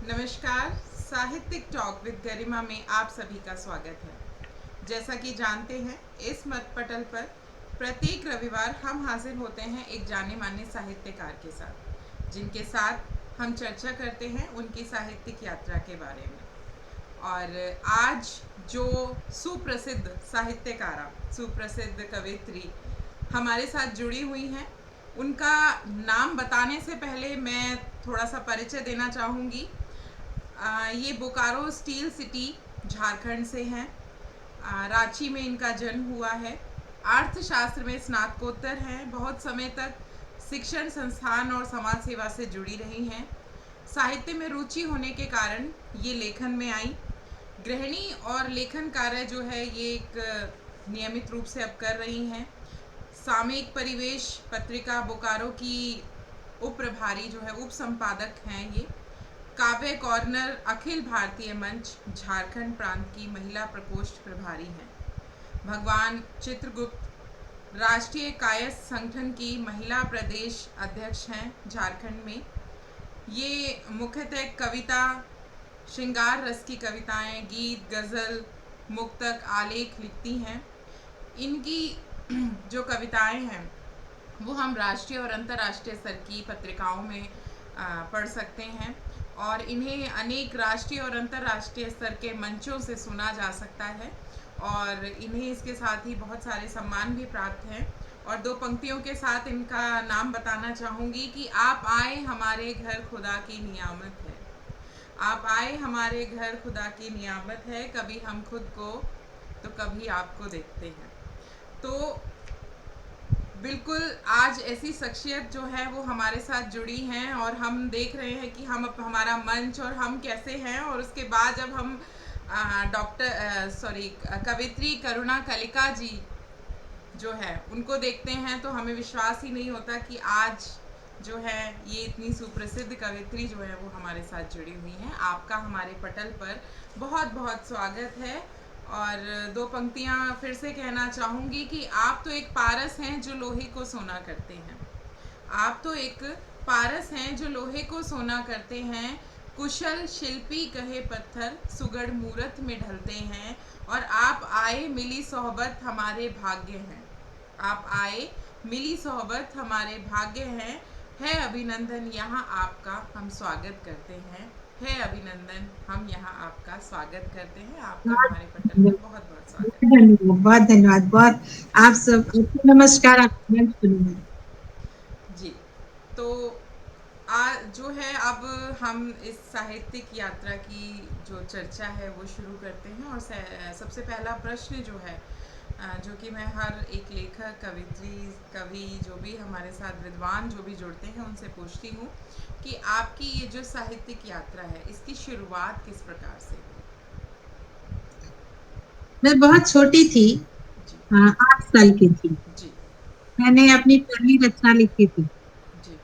नमस्कार। साहित्यिक talk with गरिमा में आप सभी का स्वागत है। जैसा कि जानते हैं, इस मत पटल पर प्रत्येक रविवार हम हाजिर होते हैं एक जाने माने साहित्यकार के साथ, जिनके साथ हम चर्चा करते हैं उनकी साहित्यिक यात्रा के बारे में। और आज जो सुप्रसिद्ध साहित्यकारा, सुप्रसिद्ध कवित्री हमारे साथ जुड़ी हुई हैं, उनका नाम बताने से पहले मैं थोड़ा सा परिचय देना चाहूँगी। ये बोकारो स्टील सिटी झारखंड से हैं। रांची में इनका जन्म हुआ है। अर्थशास्त्र में स्नातकोत्तर हैं। बहुत समय तक शिक्षण संस्थान और समाज सेवा से जुड़ी रही हैं। साहित्य में रुचि होने के कारण ये लेखन में आई। गृहिणी और लेखन कार्य जो है ये एक नियमित रूप से अब कर रही हैं। सामयिक परिवेश पत्रिका बोकारो की उप प्रभारी जो है उप संपादक हैं ये। काव्य कॉर्नर अखिल भारतीय मंच झारखंड प्रांत की महिला प्रकोष्ठ प्रभारी हैं। भगवान चित्रगुप्त राष्ट्रीय कायस्थ संगठन की महिला प्रदेश अध्यक्ष हैं झारखंड में। ये मुख्यतः कविता, श्रृंगार रस की कविताएं, गीत, गज़ल, मुक्तक, आलेख लिखती हैं। इनकी जो कविताएं हैं वो हम राष्ट्रीय और अंतर्राष्ट्रीय स्तर की पत्रिकाओं में पढ़ सकते हैं और इन्हें अनेक राष्ट्रीय और अंतर्राष्ट्रीय स्तर के मंचों से सुना जा सकता है और इन्हें इसके साथ ही बहुत सारे सम्मान भी प्राप्त हैं। और दो पंक्तियों के साथ इनका नाम बताना चाहूँगी कि आप आए हमारे घर खुदा की नियामत है। आप आए हमारे घर खुदा की नियामत है, कभी हम खुद को तो कभी आपको देखते हैं। तो बिल्कुल आज ऐसी शख्सियत जो है वो हमारे साथ जुड़ी हैं और हम देख रहे हैं कि हम हमारा मंच और हम कैसे हैं। और उसके बाद जब हम कवित्री करुणा कलिका जी जो है उनको देखते हैं तो हमें विश्वास ही नहीं होता कि आज जो है ये इतनी सुप्रसिद्ध कवित्री जो है वो हमारे साथ जुड़ी हुई हैं। आपका हमारे पटल पर बहुत बहुत स्वागत है। और दो पंक्तियाँ फिर से कहना चाहूँगी कि आप तो एक पारस हैं जो लोहे को सोना करते हैं। आप तो एक पारस हैं जो लोहे को सोना करते हैं। कुशल शिल्पी कहे पत्थर सुगढ़ मूरत में ढलते हैं। और आप आए मिली सोहबत हमारे भाग्य हैं। आप आए मिली सोहबत हमारे भाग्य हैं। है अभिनंदन यहाँ आपका हम स्वागत करते हैं। है अभिनंदन हम यहाँ आपका स्वागत करते हैं। आपका हमारे पटल पर बहुत बहुत स्वागत है। धन्यवाद, बहुत धन्यवाद। बहुत आप सब नमस्कार। जी, तो आज जो है अब हम इस साहित्यिक यात्रा की जो चर्चा है वो शुरू करते हैं। और सबसे पहला प्रश्न जो है जो कि मैं हर एक लेखक, कवित्री, कवि जो भी हमारे साथ विद्वान जो भी जुड़ते हैं उनसे पूछती हूँ कि आपकी ये जो साहित्यिक यात्रा है इसकी शुरुआत किस प्रकार से हुई? मैं बहुत छोटी थी, जी 8 साल की थी। जी मैंने अपनी पहली रचना लिखी थी। जी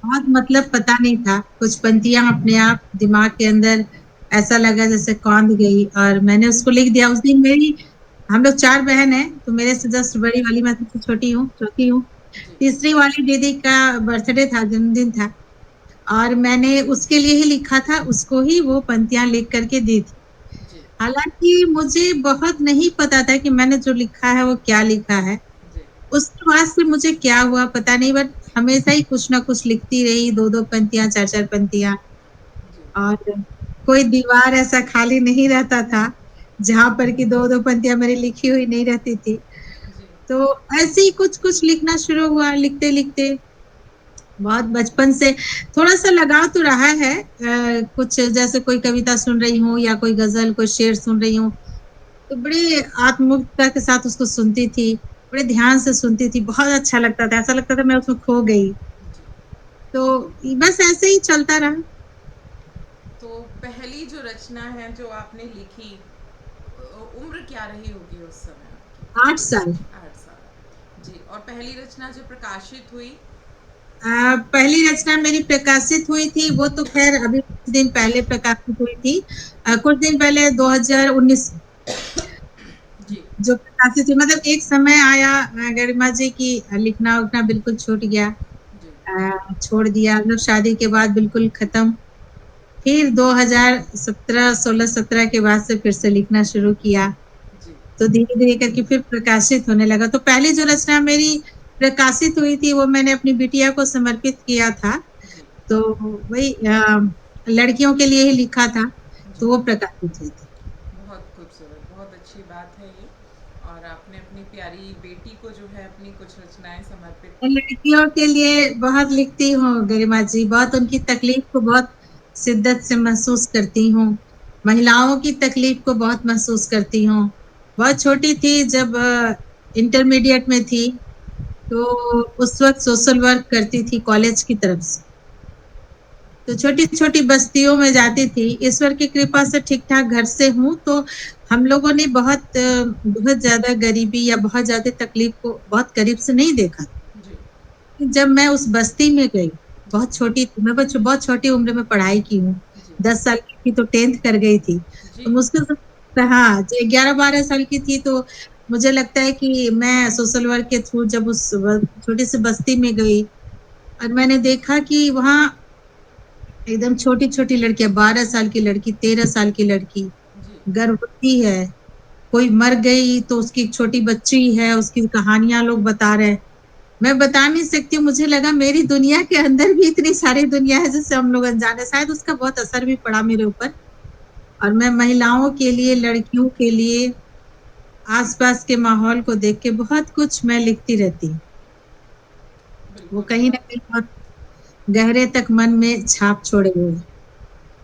बहुत मतलब पता नहीं था, कुछ पंक्तियां अपने आप दिमाग के अंदर ऐसा लगा जैसे कौंध गई और मैंने उसको लिख दिया। उस दिन मेरी हम लोग 4 बहन हैं, तो मेरे से जस्ट बड़ी वाली मैं सबसे छोटी हूँ, चौथी हूँ। जी तीसरी वाली दीदी का बर्थडे था, जन्मदिन था और मैंने उसके लिए ही लिखा था, उसको ही वो पंक्तियां लिख करके दी थी। जी हालाँकि मुझे बहुत नहीं पता था कि मैंने जो लिखा है वो क्या लिखा है। जी उसके बाद से मुझे क्या हुआ पता नहीं, बट हमेशा ही कुछ ना कुछ लिखती रही, 2-2 पंक्तियाँ, 4-4 पंक्तियाँ। जी और कोई दीवार ऐसा खाली नहीं रहता था, जहाँ पर कि 2-2 पंक्तियाँ मेरी लिखी हुई नहीं रहती थी। जी तो ऐसे ही कुछ-कुछ लिखना शुरू हुआ, लिखते-लिखते बहुत बचपन से थोड़ा-सा लगाव तो रहा है। कुछ जैसे कोई कविता सुन रही हूँ या कोई गज़ल, कोई शेर सुन रही हूँ, तो बड़ी आत्मुकता के साथ उसको सुनती थी, बड़े ध्यान से सुनती थी, बहुत अच्छा लगता था, ऐसा लगता था मैं उसमें खो गई। जी। तो बस ऐसे ही चलता रहा। तो पहली जो रचना है जो आपने लिखी, उम्र क्या रही होगी उस समय आपकी? 8 साल। 8 साल। जी। और पहली रचना जो प्रकाशित हुई? पहली रचना मेरी प्रकाशित हुई थी, वो तो ख़ैर अभी कुछ दिन पहले प्रकाशित हुई थी। कुछ दिन पहले 2019 जी जो प्रकाशित हुई, मतलब एक समय आया गरिमा जी की लिखना-उखना बिल्कुल छूट गया। जी छोड़ दिया, मतलब शादी के बाद बिल्कुल खत्म। फिर 2017 16-17 के बाद से फिर से लिखना शुरू किया। जी। तो धीरे-धीरे करके फिर प्रकाशित होने लगा। तो पहली जो रचना मेरी प्रकाशित हुई थी वो मैंने अपनी बिटिया को समर्पित किया था। जी। तो वही लड़कियों के लिए ही लिखा था, जी। तो वो प्रकाशित हुई थी। बहुत खूबसूरत, बहुत अच्छी बात है ये। और आपने अपनी प्यारी बेटी को जो है अपनी कुछ रचनाएँ समर्पित मैं की। लड़कियों के लिए बहुत लिखती हूँ गरिमा जी, बहुत उनकी तकलीफ को बहुत शिद्दत से महसूस करती हूँ। महिलाओं की तकलीफ को बहुत महसूस करती हूँ। बहुत छोटी थी जब इंटरमीडिएट में थी, तो उस वक़्त सोशल वर्क करती थी कॉलेज की तरफ से। तो छोटी-छोटी बस्तियों में जाती थी। ईश्वर की कृपा से ठीक-ठाक घर से हूँ, तो हम लोगों ने बहुत ज़्यादा गरीबी या बहुत ज़्यादा तकलीफ को बहुत करीब से नहीं देखा। जी। जब मैं उस बस्ती में गई, जी। बहुत छोटी थी, मैं बहुत छोटी उम्र में पढ़ाई की हूँ। जी। 10 साल की थी तो 10th कर गई थी। जी। तो मुश्किल से हाँ, 11-12 साल की थी तो मुझे लगता है कि मैं सोशल वर्क के थ्रू जब उस छोटी-सी बस्ती में गई और मैंने देखा कि वहाँ एकदम छोटी-छोटी लड़कियाँ, 12 साल की लड़की, 13 साल की लड़की, जी। गर्भवती है, कोई मर गई तो उसकी एक छोटी बच्ची है, उसकी कहानियाँ लोग बता रहे हैं। मैं बता नहीं सकती हूँ, मुझे लगा मेरी दुनिया के अंदर भी इतनी सारी दुनिया है जिससे हम लोग अनजान हैं। शायद उसका बहुत असर भी पड़ा मेरे ऊपर और मैं महिलाओं के लिए, लड़कियों के लिए, आस-पास के माहौल को देख के बहुत कुछ मैं लिखती रहती हूँ। वो बिल्कुल। कहीं न बहुत कहीं बहुत गहरे तक मन में छाप छोड़े हुए हैं।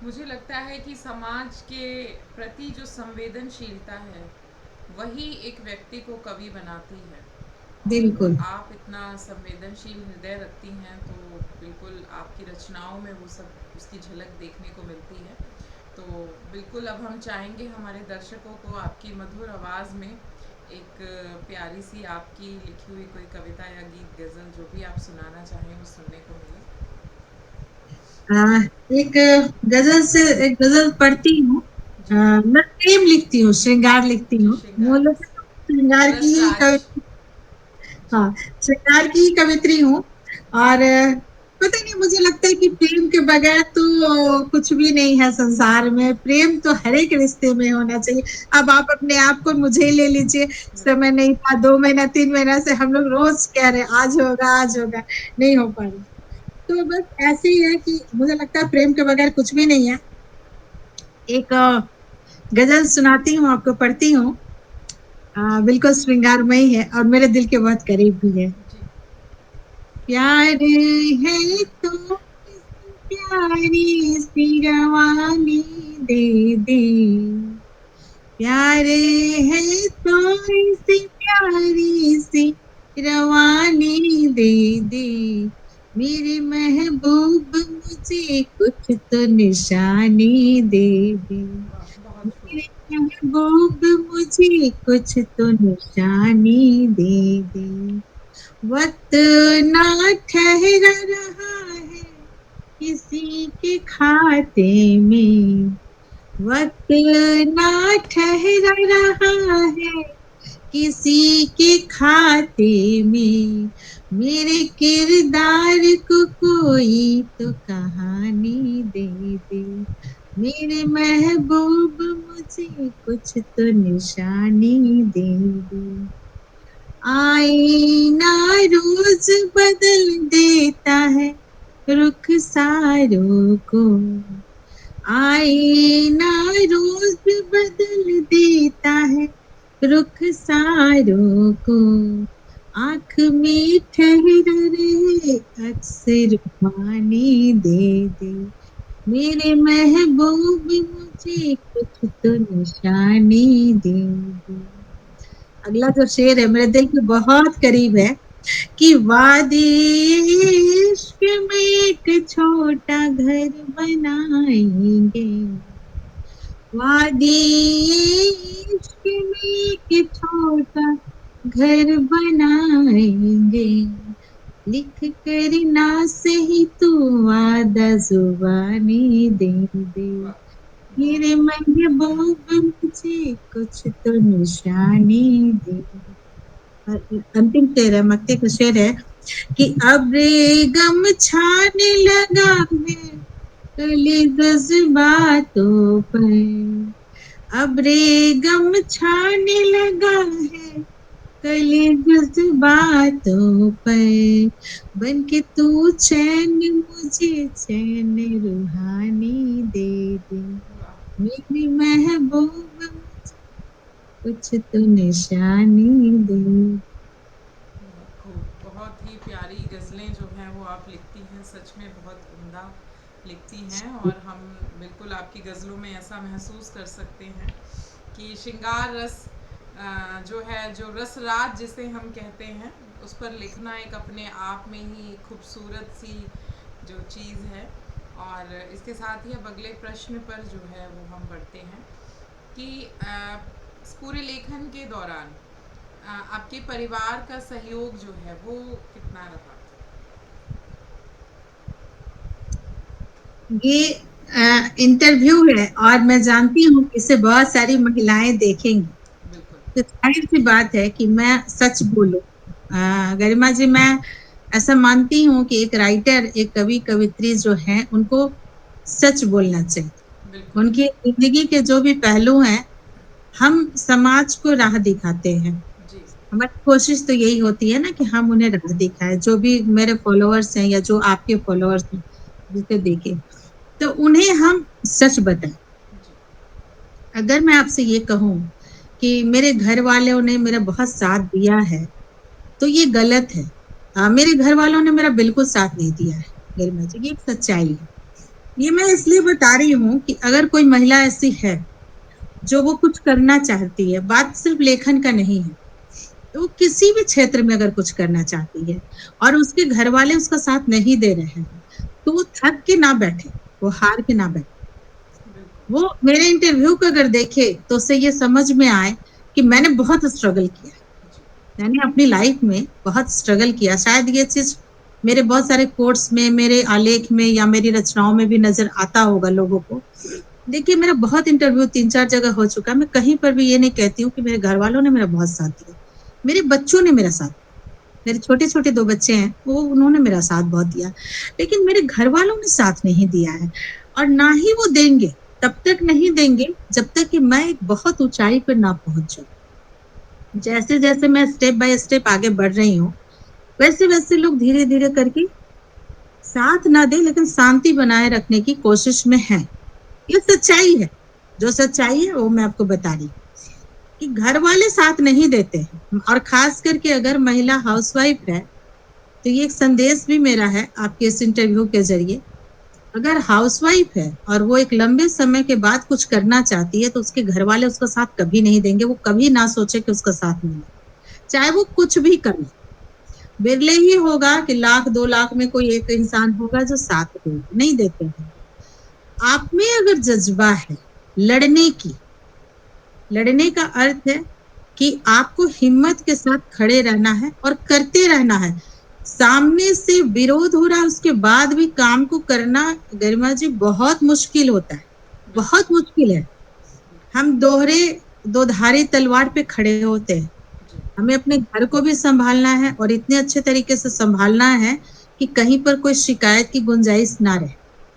मुझे लगता है कि समाज के प्रति जो संवेदनशीलता है, वही एक व्यक्ति को कवि बनाती है। और बिल्कुल। आप इतना संवेदनशील हृदय रखती हैं, तो बिल्कुल आपकी रचनाओं में वो सब उसकी झलक देखने को मिलती है। तो बिल्कुल अब हम चाहेंगे हमारे दर्शकों को आपकी मधुर आवाज़ में एक प्यारी सी आपकी लिखी हुई कोई कविता या गीत, गज़ल जो भी आप सुनाना चाहें वो सुनने को मिले। एक एक गज़ल पढ़ती हूँ। जी। मैं प्रेम लिखती हूँ, श्रृंगार लिखती जी। हूँ। श्रृंगार। मूलतः श्रृंगार की ही रसराज। कवि जी। हाँ, श्रृंगार की ही कवित्री हूँ और पता नहीं मुझे लगता है कि प्रेम के बगैर तो कुछ भी नहीं है संसार में। प्रेम तो हर एक रिश्ते में होना चाहिए। अब आप अपने आप को मुझे ही ले लीजिए, समय बिल्कुल। नहीं था 2 महीना 3 महीना से हम लोग रोज़ कह रहे हैं आज होगा, नहीं हो पा रहा। तो बस ऐसे ही है कि मुझे लगता है प्रेम के बगैर कुछ भी नहीं है। एक गज़ल सुनाती हूँ आपको, पढ़ती हूँ। बिल्कुल श्रृंगारमयी है और मेरे दिल के बहुत करीब भी है। जी। प्यार है तो इस प्यारी सी रवानी दे दे। प्यार है तो इस प्यारी सी रवानी दे दे। मेरे महबूब मुझे कुछ तो निशानी दे दे। वाह, बहुत खूब। मेरे महबूब मुझे कुछ तो निशानी दे दे। वक्त ना ठहरा रहा है किसी के खाते में। वक्त ना ठहरा रहा है किसी के खाते में। मेरे किरदार को कोई तो कहानी दे दे। मेरे महबूब मुझे कुछ तो निशानी दे दे। आईना रोज बदल देता है रुख सारों को। आईना रोज बदल देता है रुख सारों को। आँख में ठहरा रहे अक्सर पानी दे दे। मेरे महबूब मुझे कुछ तो निशानी दे दे। अगला जो शेर है मेरे दिल के बहुत करीब है कि वादे इश्क में एक छोटा घर बनाएंगे। वादे इश्क में एक छोटा घर बनाएंगे। लिख कर ना सही तू वादा जुबानी दे दे। वाह, बहुत मेरे खूब। महबूब मुझे कुछ तो निशानी दे। अंतिम शेर है, मक्ते का शेर है कि अब गम छाने लगा है कली जज्बातों पर अब रे गम छाने लगा है, कली जज्बातों पर बन के तू चैन मुझे चैन रूहानी दे दे, वाह, मेरी महबूब मुझे कुछ तो निशानी दे। बहुत खूब। बहुत ही प्यारी गज़लें जो हैं वो आप लिखती हैं, सच में बहुत उम्दा लिखती हैं। और हम बिल्कुल आपकी गज़लों में ऐसा महसूस कर सकते हैं कि श्रृंगार रस जो है, जो रस राज जिसे हम कहते हैं, उस पर लिखना एक अपने आप में ही खूबसूरत सी जो चीज़ है। और इसके साथ ही अब अगले प्रश्न पर जो है वो हम बढ़ते हैं कि इस पूरे लेखन के दौरान आपके परिवार का सहयोग जो है वो कितना रहा? ये इंटरव्यू है और मैं जानती हूँ कि इसे बहुत सारी महिलाएं देखेंगी, बिल्कुल। तो जाहिर सी बात है कि मैं सच बोलूं। गरिमा जी, मैं ऐसा मानती हूँ कि एक राइटर, एक कवि कवित्री जो है, उनको सच बोलना चाहिए। बिल्कुल। उनकी जिंदगी के जो भी पहलू हैं, हम समाज को राह दिखाते हैं। जी। हमारी कोशिश तो यही होती है ना कि हम उन्हें राह दिखाएं, जो भी मेरे फॉलोअर्स हैं या जो आपके फॉलोअर्स हैं जिसे देखे, तो उन्हें हम सच बताएं। जी। अगर मैं आपसे ये कहूं कि मेरे घर वालों ने मेरा बहुत साथ दिया है, तो ये गलत है। मेरे घर वालों ने मेरा बिल्कुल साथ नहीं दिया है गरिमा जी, ये एक सच्चाई है। ये मैं इसलिए बता रही हूँ कि अगर कोई महिला ऐसी है जो वो कुछ करना चाहती है, बात सिर्फ लेखन का नहीं है, तो वो किसी भी क्षेत्र में अगर कुछ करना चाहती है और उसके घर वाले उसका साथ नहीं दे रहे हैं, तो वो थक के ना बैठे, वो हार के ना बैठे। बिल्कुल। वो मेरे इंटरव्यू को अगर देखे तो उसे ये समझ में आए कि मैंने बहुत स्ट्रगल किया है। जी। मैंने अपनी लाइफ में बहुत स्ट्रगल किया। शायद ये चीज मेरे बहुत सारे कोट्स में, मेरे आलेख में या मेरी रचनाओं में भी नजर आता होगा लोगों को। देखिए, मेरा बहुत इंटरव्यू 3-4 जगह हो चुका है। मैं कहीं पर भी ये नहीं कहती हूँ कि मेरे घर वालों ने मेरा बहुत साथ दिया। मेरे बच्चों ने मेरा साथ, मेरे छोटे-छोटे 2 बच्चे हैं, वो उन्होंने मेरा साथ बहुत दिया। लेकिन मेरे घर वालों ने साथ नहीं दिया है और ना ही वो देंगे। तब तक नहीं देंगे जब तक कि मैं एक बहुत ऊँचाई पर ना पहुँच जाऊँ। जैसे-जैसे मैं स्टेप बाय स्टेप आगे बढ़ रही हूँ, वैसे-वैसे लोग धीरे-धीरे करके साथ ना दें लेकिन शांति बनाए रखने की कोशिश में हैं। ये सच्चाई है। जो सच्चाई है वो मैं आपको बता रही हूँ कि घर वाले साथ नहीं देते हैं और खास करके अगर महिला हाउसवाइफ है, तो ये एक संदेश भी मेरा है आपके इस इंटरव्यू के ज़रिए। अगर हाउसवाइफ है और वो एक लंबे समय के बाद कुछ करना चाहती है, तो उसके घर वाले उसका साथ कभी नहीं देंगे। वो कभी ना सोचे कि उसका साथ मिले, चाहे वो कुछ भी कर ले। विरले ही होगा कि लाख 2 लाख में कोई एक इंसान होगा जो साथ देगा, नहीं देते हैं। आप में अगर जज़्बा है लड़ने की, लड़ने का अर्थ है कि आपको हिम्मत के साथ खड़े रहना है और करते रहना है। सामने से विरोध हो रहा है, उसके बाद भी काम को करना गरिमा जी बहुत मुश्किल होता है, बिल्कुल। बहुत मुश्किल है। हम दोहरे दो-धारी तलवार पे खड़े होते हैं। जी। हमें अपने घर को भी सँभालना है और इतने अच्छे तरीके से सँभालना है कि कहीं पर कोई शिकायत की गुंजाइश ना रहे।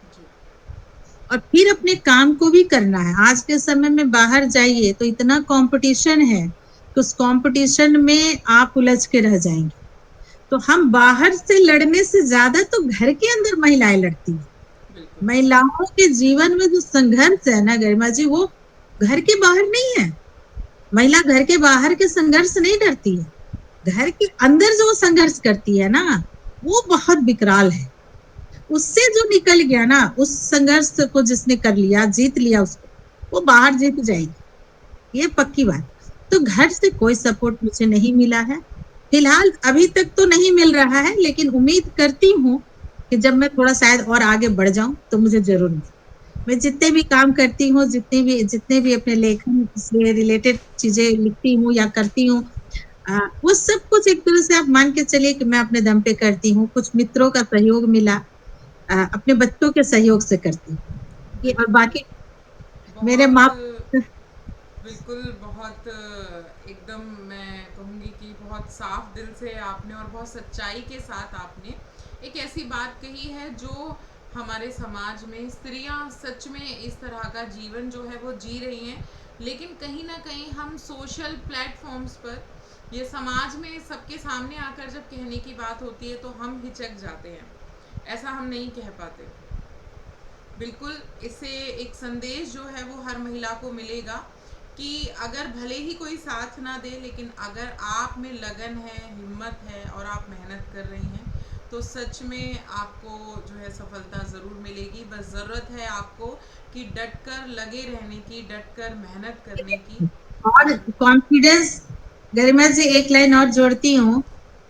जी। और फिर अपने काम को भी करना है। आज के समय में बाहर जाइए तो इतना कॉम्पिटिशन है कि उस कॉम्पिटिशन में आप उलझ के रह जाएँगे। तो हम बाहर से लड़ने से ज़्यादा तो घर के अंदर महिलाएँ लड़ती हैं। बिल्कुल। महिलाओं के जीवन में जो संघर्ष है ना गरिमा जी, वो घर के बाहर नहीं है। महिला घर के बाहर के संघर्ष नहीं डरती है। घर के अंदर जो संघर्ष करती है ना, वो बहुत विकराल है। उससे जो निकल गया ना, उस संघर्ष को जिसने कर लिया, जीत लिया उसको, वो बाहर जीत जाएगी, ये पक्की बात। तो घर से कोई सपोर्ट मुझे नहीं मिला है। फिलहाल अभी तक तो नहीं मिल रहा है, लेकिन उम्मीद करती हूँ कि जब मैं थोड़ा शायद और आगे बढ़ जाऊँ, तो मुझे ज़रूर मिले। मैं जितने भी काम करती हूँ, जितने भी अपने लेखन से रिलेटेड चीज़ें लिखती हूँ या करती हूँ, वो सब कुछ एक तरह से आप मान के चलिए कि मैं अपने दम पे करती हूँ। कुछ मित्रों का सहयोग मिला, अपने बच्चों के सहयोग से करती हूँ। ये और बिल्कुल। बाकी मेरे बहुत माँ बिल्कुल, बहुत एकदम मैं कहूँगी कि बहुत साफ दिल से आपने और बहुत सच्चाई के साथ आपने एक ऐसी बात कही है जो हमारे समाज में स्त्रियां सच में इस तरह का जीवन जो है वो जी रही हैं, लेकिन कहीं ना कहीं हम सोशल प्लेटफॉर्म्स पर, ये समाज में सबके सामने आकर जब कहने की बात होती है तो हम हिचक जाते हैं, ऐसा हम नहीं कह पाते। बिल्कुल, इससे एक संदेश जो है वो हर महिला को मिलेगा कि अगर भले ही कोई साथ ना दे, लेकिन अगर आप में लगन है, हिम्मत है और आप मेहनत कर रही हैं तो सच में आपको जो है सफलता ज़रूर मिलेगी। बस ज़रूरत है आपको कि डट कर लगे रहने की, डट कर मेहनत करने की। और और कॉन्फिडेंस, गरिमा जी एक लाइन और जोड़ती हूँ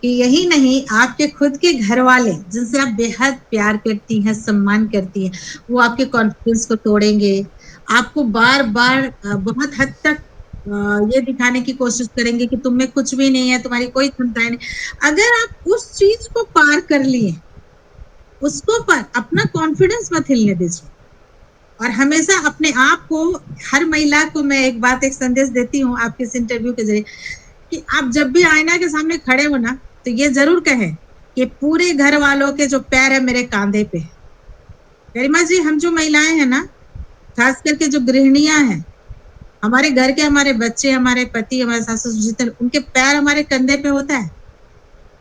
कि यही नहीं, आपके खुद के घर वाले जिनसे आप बेहद प्यार करती हैं, सम्मान करती हैं, वो आपके कॉन्फिडेंस को तोड़ेंगे। आपको बार बार बहुत हद तक ये दिखाने की कोशिश करेंगे कि तुम में कुछ भी नहीं है, तुम्हारी कोई क्षमताएं नहीं। अगर आप उस चीज को पार कर लिए, उसको पर अपना कॉन्फिडेंस मत हिलने दीजिए। और हमेशा अपने आप को, हर महिला को मैं एक बात, एक संदेश देती हूँ आपके इस इंटरव्यू के जरिए, कि आप जब भी आईना के सामने खड़े हो ना, तो ये जरूर कहें कि पूरे घर वालों के जो पैर है मेरे कांधे पे है। गरिमा जी, हम जो महिलाएं हैं ना, खास करके जो गृहिणियां हैं, हमारे घर के, हमारे बच्चे, हमारे पति, हमारे सास ससुर जितने, उनके पैर हमारे कंधे पे होता है,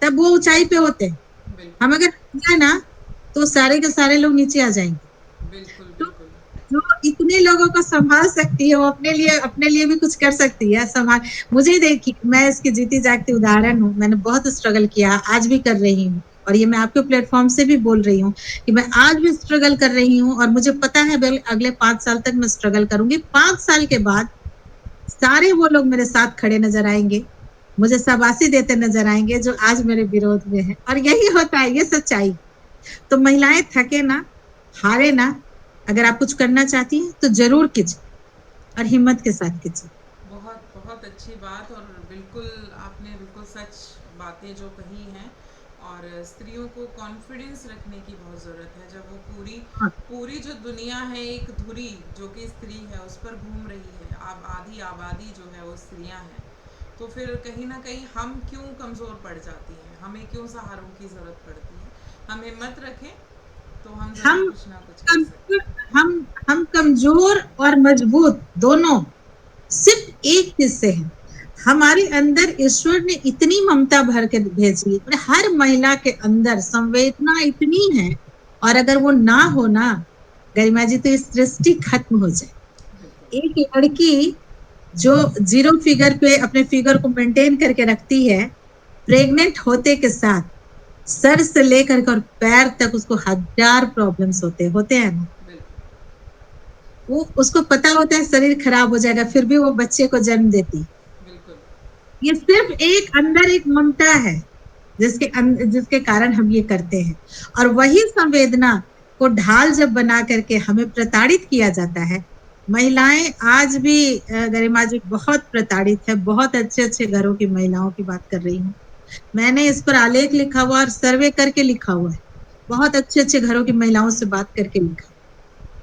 तब वो ऊंचाई पे होते हैं। बिल्कुल हम अगर जाए ना, तो सारे के सारे लोग नीचे आ जाएंगे। बिल्कुल तो बिल्कुल जो इतने लोगों को संभाल सकती है, वो अपने लिए भी कुछ कर सकती है, संभाल। मुझे देखिए, मैं इसकी जीती जागती उदाहरण हूँ। मैंने बहुत स्ट्रगल किया, आज भी कर रही हूँ, और ये मैं आपके प्लेटफॉर्म से भी बोल रही हूँ कि मैं आज भी स्ट्रगल कर रही हूँ, और मुझे पता है अगले 5 साल तक मैं स्ट्रगल करूंगी। 5 साल के बाद सारे वो लोग मेरे साथ खड़े नजर आएंगे, मुझे शाबाशी देते नजर आएंगे जो आज मेरे विरोध में है। और यही होता है, ये सच्चाई। तो महिलाएं थके ना, हारे ना। अगर आप कुछ करना चाहती हैं तो जरूर कीजिए, और हिम्मत के साथ कीजिए। बहुत बहुत अच्छी बात, और बिल्कुल आपने बिल्कुल सच बातें जो कही हैं। और स्त्रियों को कॉन्फिडेंस रखने की बहुत ज़रूरत है। जब वो पूरी हाँ, पूरी जो दुनिया है एक धुरी जो कि स्त्री है उस पर घूम रही है, अब आधी आबादी जो है वो स्त्रियां हैं, तो फिर कहीं ना कहीं हम क्यों कमज़ोर पड़ जाती हैं, हमें क्यों सहारों की ज़रूरत पड़ती है। हम हिम्मत रखें तो हम ज़रूर हम कुछ ना कुछ कर सकते कमजोर, हैं। हम कमजोर और मजबूत दोनों सिर्फ एक चीज से है। हमारे अंदर ईश्वर ने इतनी ममता भर के भेजी है, हर महिला के अंदर संवेदना इतनी है। और अगर वो ना हो ना, गरिमा जी, तो इस सृष्टि खत्म हो जाए। बिल्कुल एक लड़की जो जीरो फिगर पे अपने फिगर को मेंटेन करके रखती है, प्रेग्नेंट होते के साथ सर से लेकर कर पैर तक उसको हजार प्रॉब्लम्स होते हैं ना। बिल्कुल वो, उसको पता होता है शरीर खराब हो जाएगा, फिर भी वो बच्चे को जन्म देती। बिल्कुल ये सिर्फ एक अंदर एक ममता है, जिसके कारण हम ये करते हैं। और वही संवेदना को ढाल जब बना करके हमें प्रताड़ित किया जाता है। महिलाएं आज भी, गरिमा जी, बहुत प्रताड़ित है। बहुत अच्छे अच्छे घरों की महिलाओं की बात कर रही हूँ। मैंने इस पर आलेख लिखा हुआ और सर्वे करके लिखा हुआ है। बहुत अच्छे अच्छे घरों की महिलाओं से बात करके लिखा।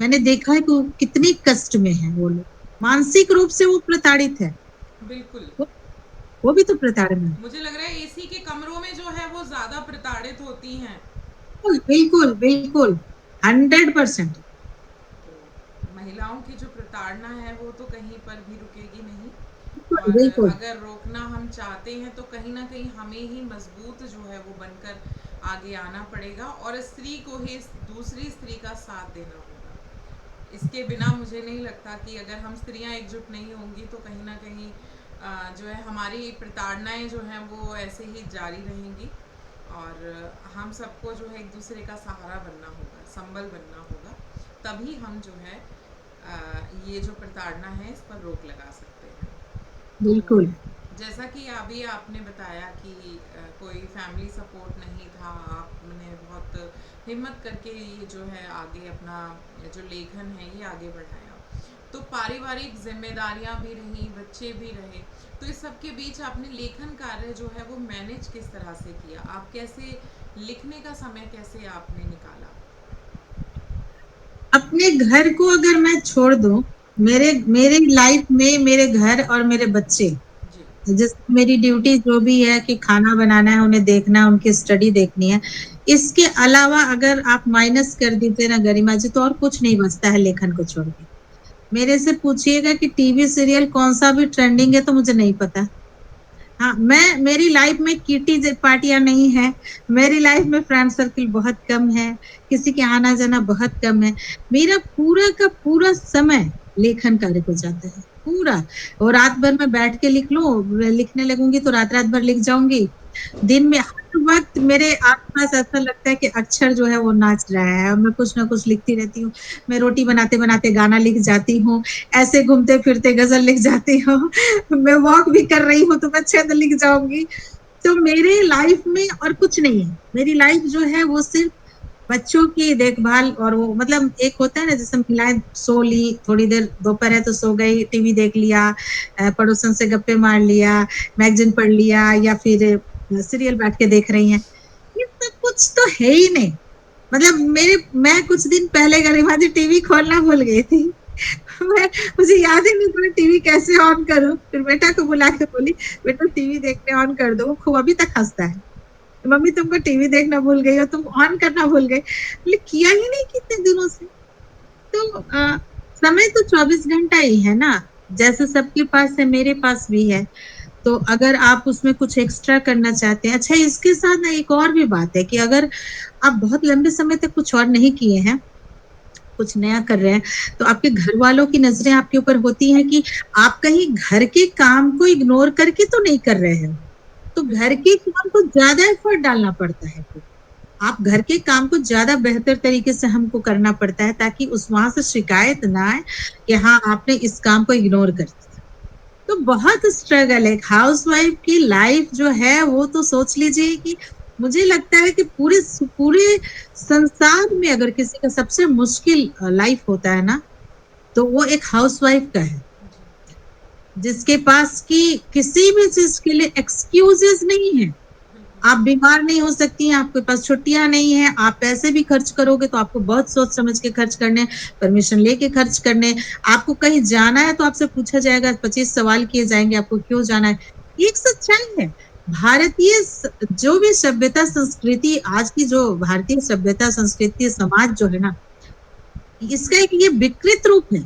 मैंने देखा है कि वो कितनी कष्ट में है, वो लोग मानसिक रूप से वो प्रताड़ित है। बिल्कुल। वो, वो भी तो प्रताड़ना है। मुझे लग रहा है एसी के कमरों में जो है वो ज़्यादा प्रताड़ित होती हैं। बिल्कुल बिल्कुल, 100%। तो महिलाओं की जो प्रताड़ना है वो तो कहीं पर भी रुकेगी नहीं। बिल्कुल और बिल्कुल अगर रोकना हम चाहते हैं तो कहीं ना कहीं हमें ही मजबूत जो है वो बनकर आगे आना पड़ेगा, और स्त्री को ही दूसरी स्त्री का साथ देना होगा। इसके बिना मुझे नहीं लगता कि अगर हम स्त्रियां एकजुट नहीं होंगी तो कहीं ना कहीं जो है हमारी प्रताड़नाएं जो हैं वो ऐसे ही जारी रहेंगी। और हम सबको जो है एक दूसरे का सहारा बनना होगा, संबल बनना होगा, तभी हम जो है ये जो प्रताड़ना है इस पर रोक लगा सकते हैं। तो बिल्कुल। जैसा कि अभी आपने बताया कि कोई फैमिली सपोर्ट नहीं था, आपने बहुत हिम्मत करके ये जो है आगे अपना जो लेखन है ये आगे बढ़ाया, तो पारिवारिक जिम्मेदारियां भी रहीं, बच्चे भी रहे, तो इस सब के बीच आपने लेखन कार्य जो है वो मैनेज किस तरह से किया? आप कैसे लिखने का समय कैसे आपने निकाला? अपने घर को अगर मैं छोड़ दूं, मेरे मेरी लाइफ में मेरे घर और मेरे बच्चे, जी जिस मेरी ड्यूटी जो भी है कि खाना बनाना है, उन्हें देखना है, उनकी स्टडी देखनी है, इसके अलावा अगर आप माइनस कर दीजिए ना गरिमा जी, तो और कुछ नहीं बचता है लेखन को छोड़ के। मेरे से पूछिएगा कि टीवी सीरियल कौन सा भी ट्रेंडिंग है तो मुझे नहीं पता। हाँ, मेरी लाइफ में किटी पार्टियां नहीं है, मेरी लाइफ में फ्रेंड सर्किल बहुत कम है, किसी के आना जाना बहुत कम है। मेरा पूरा का पूरा समय लेखन कार्य को जाता है, पूरा। और रात भर में बैठ के लिख लूं, लिखने लगूंगी तो रात रात भर लिख जाऊंगी। दिन में हर वक्त मेरे आसपास ऐसा लगता है कि अक्षर जो है वो नाच रहा है, और मैं कुछ ना कुछ लिखती रहती हूँ। मैं रोटी बनाते बनाते गाना लिख जाती हूँ, ऐसे घूमते फिरते गजल लिख जाती हूँ। मैं वॉक भी कर रही हूँ तो मैं छंद लिख जाऊंगी। तो मेरे लाइफ में और कुछ नहीं है। मेरी लाइफ जो है वो सिर्फ बच्चों की देखभाल, और वो मतलब एक होता है ना, जैसे महिलाएं सो ली, थोड़ी देर दोपहर है तो सो गई, टीवी देख लिया, पड़ोसन से गप्पे मार लिया, मैगजीन पढ़ लिया, या फिर सीरियल बैठ के देख रही हैं। ये सब कुछ तो है ही नहीं। मतलब मैं कुछ दिन पहले गरिमा जी टीवी खोलना भूल गई थी। मैं मुझे याद ही नहीं था टीवी कैसे ऑन करूं। फिर बेटा को बुला के बोली, बेटा टीवी देखने ऑन कर दो। खूब अभी तक हंसता है, मम्मी तुमको टीवी देखना भूल गई हो, तुम ऑन करना भूल गए। बोले किया ही नहीं कितने दिनों से। तो समय तो 24 घंटा ही है ना, जैसे सबके पास है मेरे पास भी है। तो अगर आप उसमें कुछ एक्स्ट्रा करना चाहते हैं, अच्छा इसके साथ ना एक और भी बात है कि अगर आप बहुत लंबे समय तक कुछ और नहीं किए हैं, कुछ नया कर रहे हैं, तो आपके घर वालों की नजरें आपके ऊपर होती हैं कि आप कहीं घर के काम को इग्नोर करके तो नहीं कर रहे हैं। तो घर बिल्कुल। के काम को ज्यादा एफर्ट डालना पड़ता है फिर। आप घर के काम को ज्यादा बेहतर तरीके से हमको करना पड़ता है, ताकि उस वहां से शिकायत ना आए कि हाँ आपने इस काम को इग्नोर कर दिया। तो बहुत स्ट्रगल है हाउसवाइफ की लाइफ जो है। वो तो सोच लीजिए कि मुझे लगता है कि पूरे पूरे संसार में अगर किसी का सबसे मुश्किल लाइफ होता है ना, तो वो एक हाउसवाइफ का है, जी। जिसके पास की किसी भी चीज के लिए एक्सक्यूजेस नहीं है। बिल्कुल। आप बीमार नहीं हो सकती हैं, आपके पास छुट्टियां नहीं है, आप पैसे भी खर्च करोगे तो आपको बहुत सोच समझ के खर्च करने, परमिशन लेके खर्च करने। आपको कहीं जाना है तो आपसे पूछा जाएगा, 25 सवाल किए जाएंगे आपको क्यों जाना है। ये एक सच्चाई है। भारतीय जो भी सभ्यता संस्कृति, आज की जो भारतीय सभ्यता संस्कृति समाज जो है ना, इसका एक ये विकृत रूप है।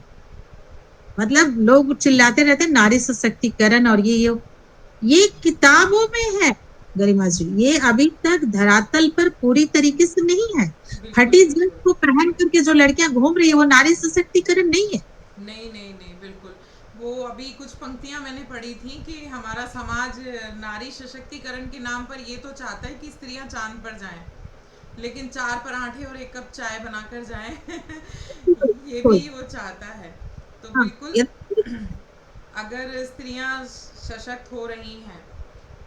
मतलब लोग चिल्लाते रहते हैं नारी सशक्तिकरण, और ये किताबों में है गरिमा जी, ये अभी तक धरातल पर पूरी तरीके से नहीं है। बिल्कुल, फटी जींस बिल्कुल। को पहन करके जो लड़कियां घूम रही है वो नारी सशक्तिकरण नहीं है। नहीं, नहीं, नहीं, बिल्कुल। वो अभी कुछ पंक्तियाँ मैंने पढ़ी थी कि हमारा समाज नारी सशक्तिकरण के नाम पर ये तो चाहता है कि स्त्रियाँ चाँद पर जाएँ, लेकिन 4 पराठे और 1 कप चाय बनाकर जाएँ। ये कोई भी वो चाहता है। तो हाँ बिल्कुल, ये अगर स्त्रियाँ सशक्त हो रही हैं,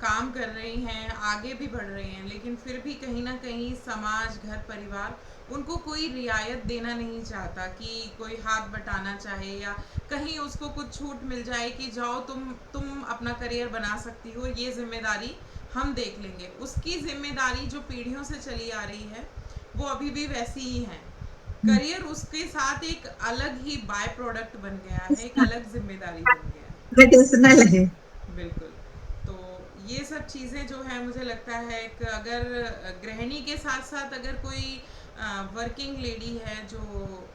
काम कर रही हैं, आगे भी बढ़ रही हैं, लेकिन फिर भी कहीं न कहीं समाज, घर परिवार उनको कोई रियायत देना नहीं चाहता, कि कोई हाथ बटाना चाहे या कहीं उसको कुछ छूट मिल जाए कि जाओ तुम अपना करियर बना सकती हो, ये ज़िम्मेदारी हम देख लेंगे। उसकी ज़िम्मेदारी जो पीढ़ियों से चली आ रही है, वो अभी भी वैसी ही है। करियर उसके साथ एक अलग ही बाय प्रोडक्ट बन गया है, एक अलग ज़िम्मेदारी बन गया है। ट्रेडिशनल है। बिल्कुल। तो ये सब चीज़ें जो है मुझे लगता है कि अगर गृहिणी के साथ-साथ अगर कोई वर्किंग लेडी है, जो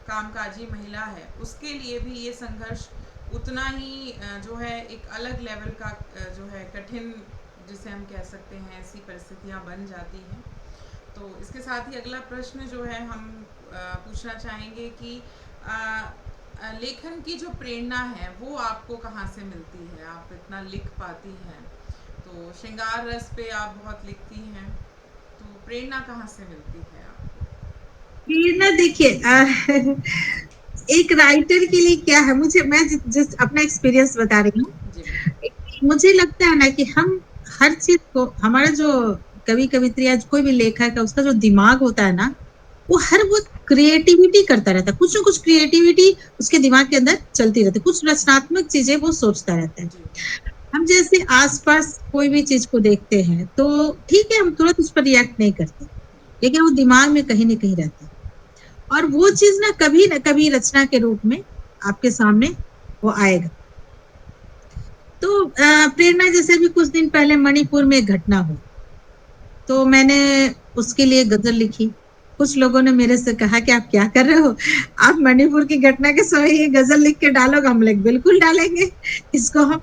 कामकाजी महिला है, उसके लिए भी ये संघर्ष उतना ही जो है एक अलग लेवल का जो है कठिन, जिसे हम कह सकते हैं, ऐसी परिस्थितियाँ बन जाती हैं। तो इसके साथ ही अगला प्रश्न जो है हम पूछना चाहेंगे कि अ, लेखन की जो प्रेरणा है वो आपको कहाँ से मिलती है? आप इतना लिख पाती हैं, तो श्रृंगार रस पे आप बहुत लिखती हैं, तो प्रेरणा कहाँ से मिलती है आपको? प्रेरणा देखिए, एक राइटर के लिए क्या है, मैं जिस अपना एक्सपीरियंस बता रही हूँ। जी बिल्कुल। मुझे लगता है ना कि हम हर चीज को, हमारा जो कवि कवित्री या कोई भी लेखक है, उसका जो दिमाग होता है ना, वो हर वो क्रिएटिविटी करता रहता है, कुछ ना कुछ क्रिएटिविटी उसके दिमाग के अंदर चलती रहती है, कुछ रचनात्मक चीजें वो सोचता रहता है। जी। हम जैसे आसपास कोई भी चीज को देखते हैं तो ठीक है, हम तुरंत उस पर रिएक्ट नहीं करते, लेकिन वो दिमाग में कहीं ना कहीं रहता है, और वो चीज ना कभी रचना के रूप में आपके सामने वो आएगा। तो प्रेरणा, जैसे भी कुछ दिन पहले मणिपुर में एक घटना हुई, तो मैंने उसके लिए गजल लिखी। कुछ लोगों ने मेरे से कहा कि आप क्या कर रहे हो, आप मणिपुर की घटना के समय ये गजल लिख के डालोगे। हम लोग बिल्कुल डालेंगे इसको हम।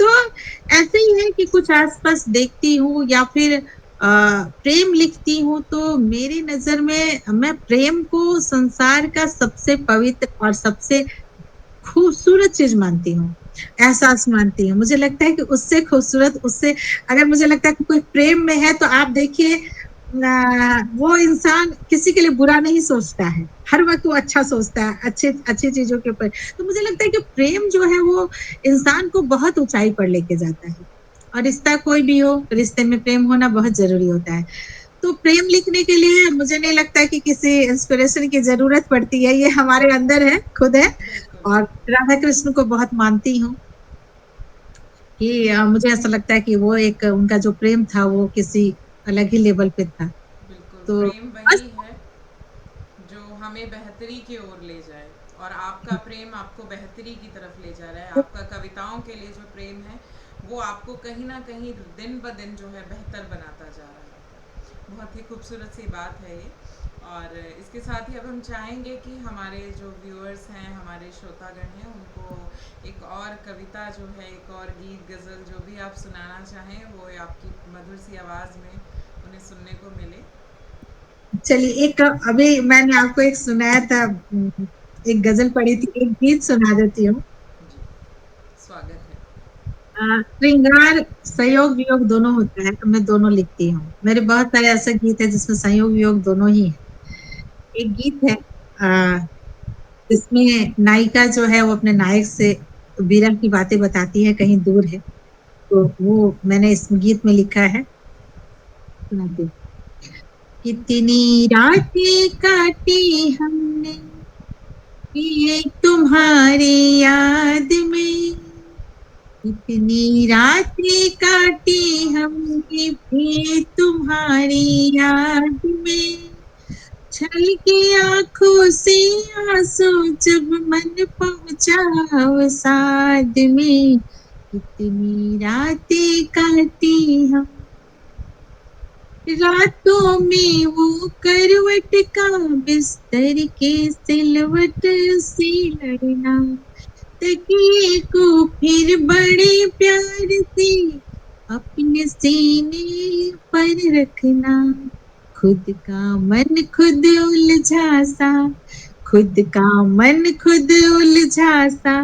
तो ऐसे ही है कि कुछ आसपास देखती हूँ या फिर प्रेम लिखती हूँ, तो मेरी नजर में मैं प्रेम को संसार का सबसे पवित्र और सबसे खूबसूरत चीज मानती हूँ, एहसास मानती हूँ। मुझे लगता है कि उससे खूबसूरत, उससे अगर मुझे लगता है कि कोई प्रेम में है, तो आप देखिए वो इंसान किसी के लिए बुरा नहीं सोचता है, हर वक्त वो अच्छा सोचता है, अच्छे अच्छी चीजों के ऊपर। तो मुझे लगता है कि प्रेम जो है वो इंसान को बहुत ऊंचाई पर लेके जाता है। और रिश्ता कोई भी हो, रिश्ते में प्रेम होना बहुत जरूरी होता है। तो प्रेम लिखने के लिए मुझे नहीं लगता कि किसी इंस्पिरेशन की जरूरत पड़ती है, ये हमारे अंदर है, खुद है। बिल्कुल। और राधा कृष्ण को बहुत मानती हूँ कि मुझे ऐसा लगता है कि वो एक उनका जो प्रेम था वो किसी अलग ही लेवल पे था। बिल्कुल, तो प्रेम बस। वही है जो हमें बेहतरी की ओर ले जाए, और आपका प्रेम आपको बेहतरी की तरफ ले जा रहा है। आपका कविताओं के लिए जो प्रेम है वो आपको कहीं ना कहीं दिन ब दिन जो है बेहतर बनाता जा रहा है। बहुत ही खूबसूरत सी बात है ये। और इसके साथ ही अब हम चाहेंगे कि हमारे जो व्यूअर्स हैं, हमारे श्रोतागण हैं, उनको एक और कविता जो है, एक और गीत गज़ल जो भी आप सुनाना चाहें वो आपकी मधुर सी आवाज़ में उन्हें सुनने को मिले। चलिए, एक अभी मैंने आपको एक सुनाया था, एक गजल पढ़ी थी, एक गीत सुना देती हूँ। जी, स्वागत है। श्रृंगार संयोग वियोग दोनों होता है, तो मैं दोनों लिखती हूँ। मेरे बहुत सारे ऐसे गीत है जिसमें संयोग वियोग दोनों ही है। एक गीत है जिसमें नायिका जो है वो अपने नायक से विरह की बातें बताती है, कहीं दूर है। तो वो मैंने इस गीत में लिखा है, सुनाती हूँ। कितनी रातें काटी हमने ये तुम्हारी याद में, कितनी रातें काटी हमने भी तुम्हारी याद में, छल के आंखों से आंसू जब मन पहुंचा साथ में, कितनी रातें काटी हम। रातों में वो करवट का बिस्तर के सिलवट से लड़ना, तकिए को फिर बड़े प्यार से अपने सीने पर रखना, खुद का मन खुद उलझा सा, खुद का मन खुद उलझा सा,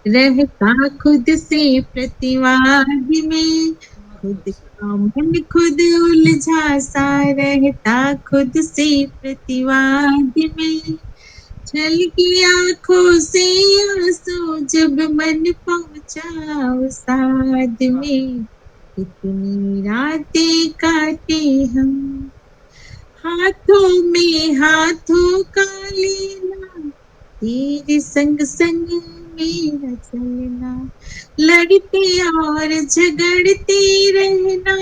रहता खुद से प्रतिवाद में, बहुत खुद खूबसूरत। का मन खुद उलझा सा, रहता खुद से प्रतिवाद में, छल की आंखों से आंसू जब मन पहुंचा साथ वाह। में, कितनी रातें काटे हम, हाथों में हाथों का लेना, तेरे संग संग मेरा चलना, लड़ते और झगड़ते रहना,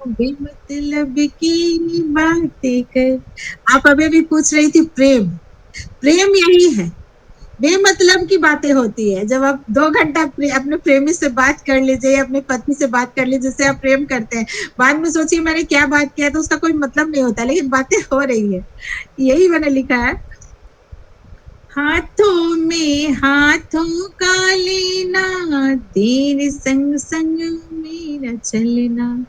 बेमतलब की बातें कर। आप अभी भी पूछ रही थी प्रेम, प्रेम यही है, बेमतलब की बातें होती है। जब आप 2 घंटा अपने प्रेमी से बात कर लीजिए, अपने पत्नी से बात कर लीजिए जिससे आप प्रेम करते हैं, बाद में सोचिए मैंने क्या बात किया, तो उसका कोई मतलब नहीं होता, लेकिन बातें हो रही है। यही मैंने लिखा है, हाथों में हाथों का लेना, तेरे संग संग मेरा चलना,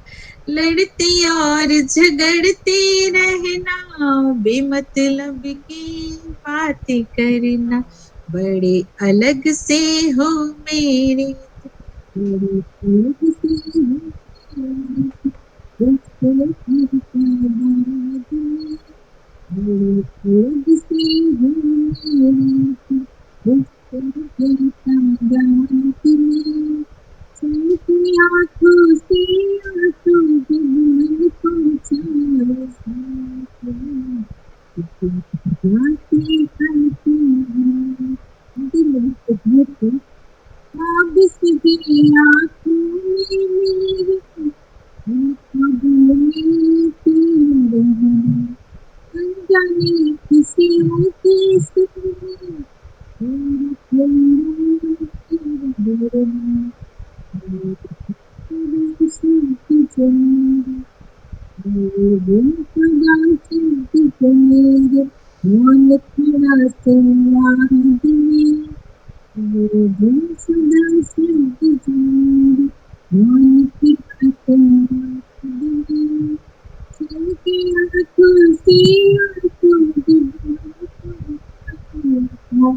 लड़ते और झगड़ते रहना, बेमतलब की बातें करना, बड़े अलग से हो मेरे, बड़े अलग से हो मेरे, दोस्तों की तादाद में, बड़े अलग से हो मेरे, दोस्तों की तादाद में, चलती आँखों से आंसू जब मन पहुँचा साथ में, कितनी बातें करते हैं दिल को, ख्वाब सजी आँखों में मेरी, ख्वाबों में तेरा रहना, अनजाने खुशियों के सपने, तेरा खेलना तेरा डरना, बहुत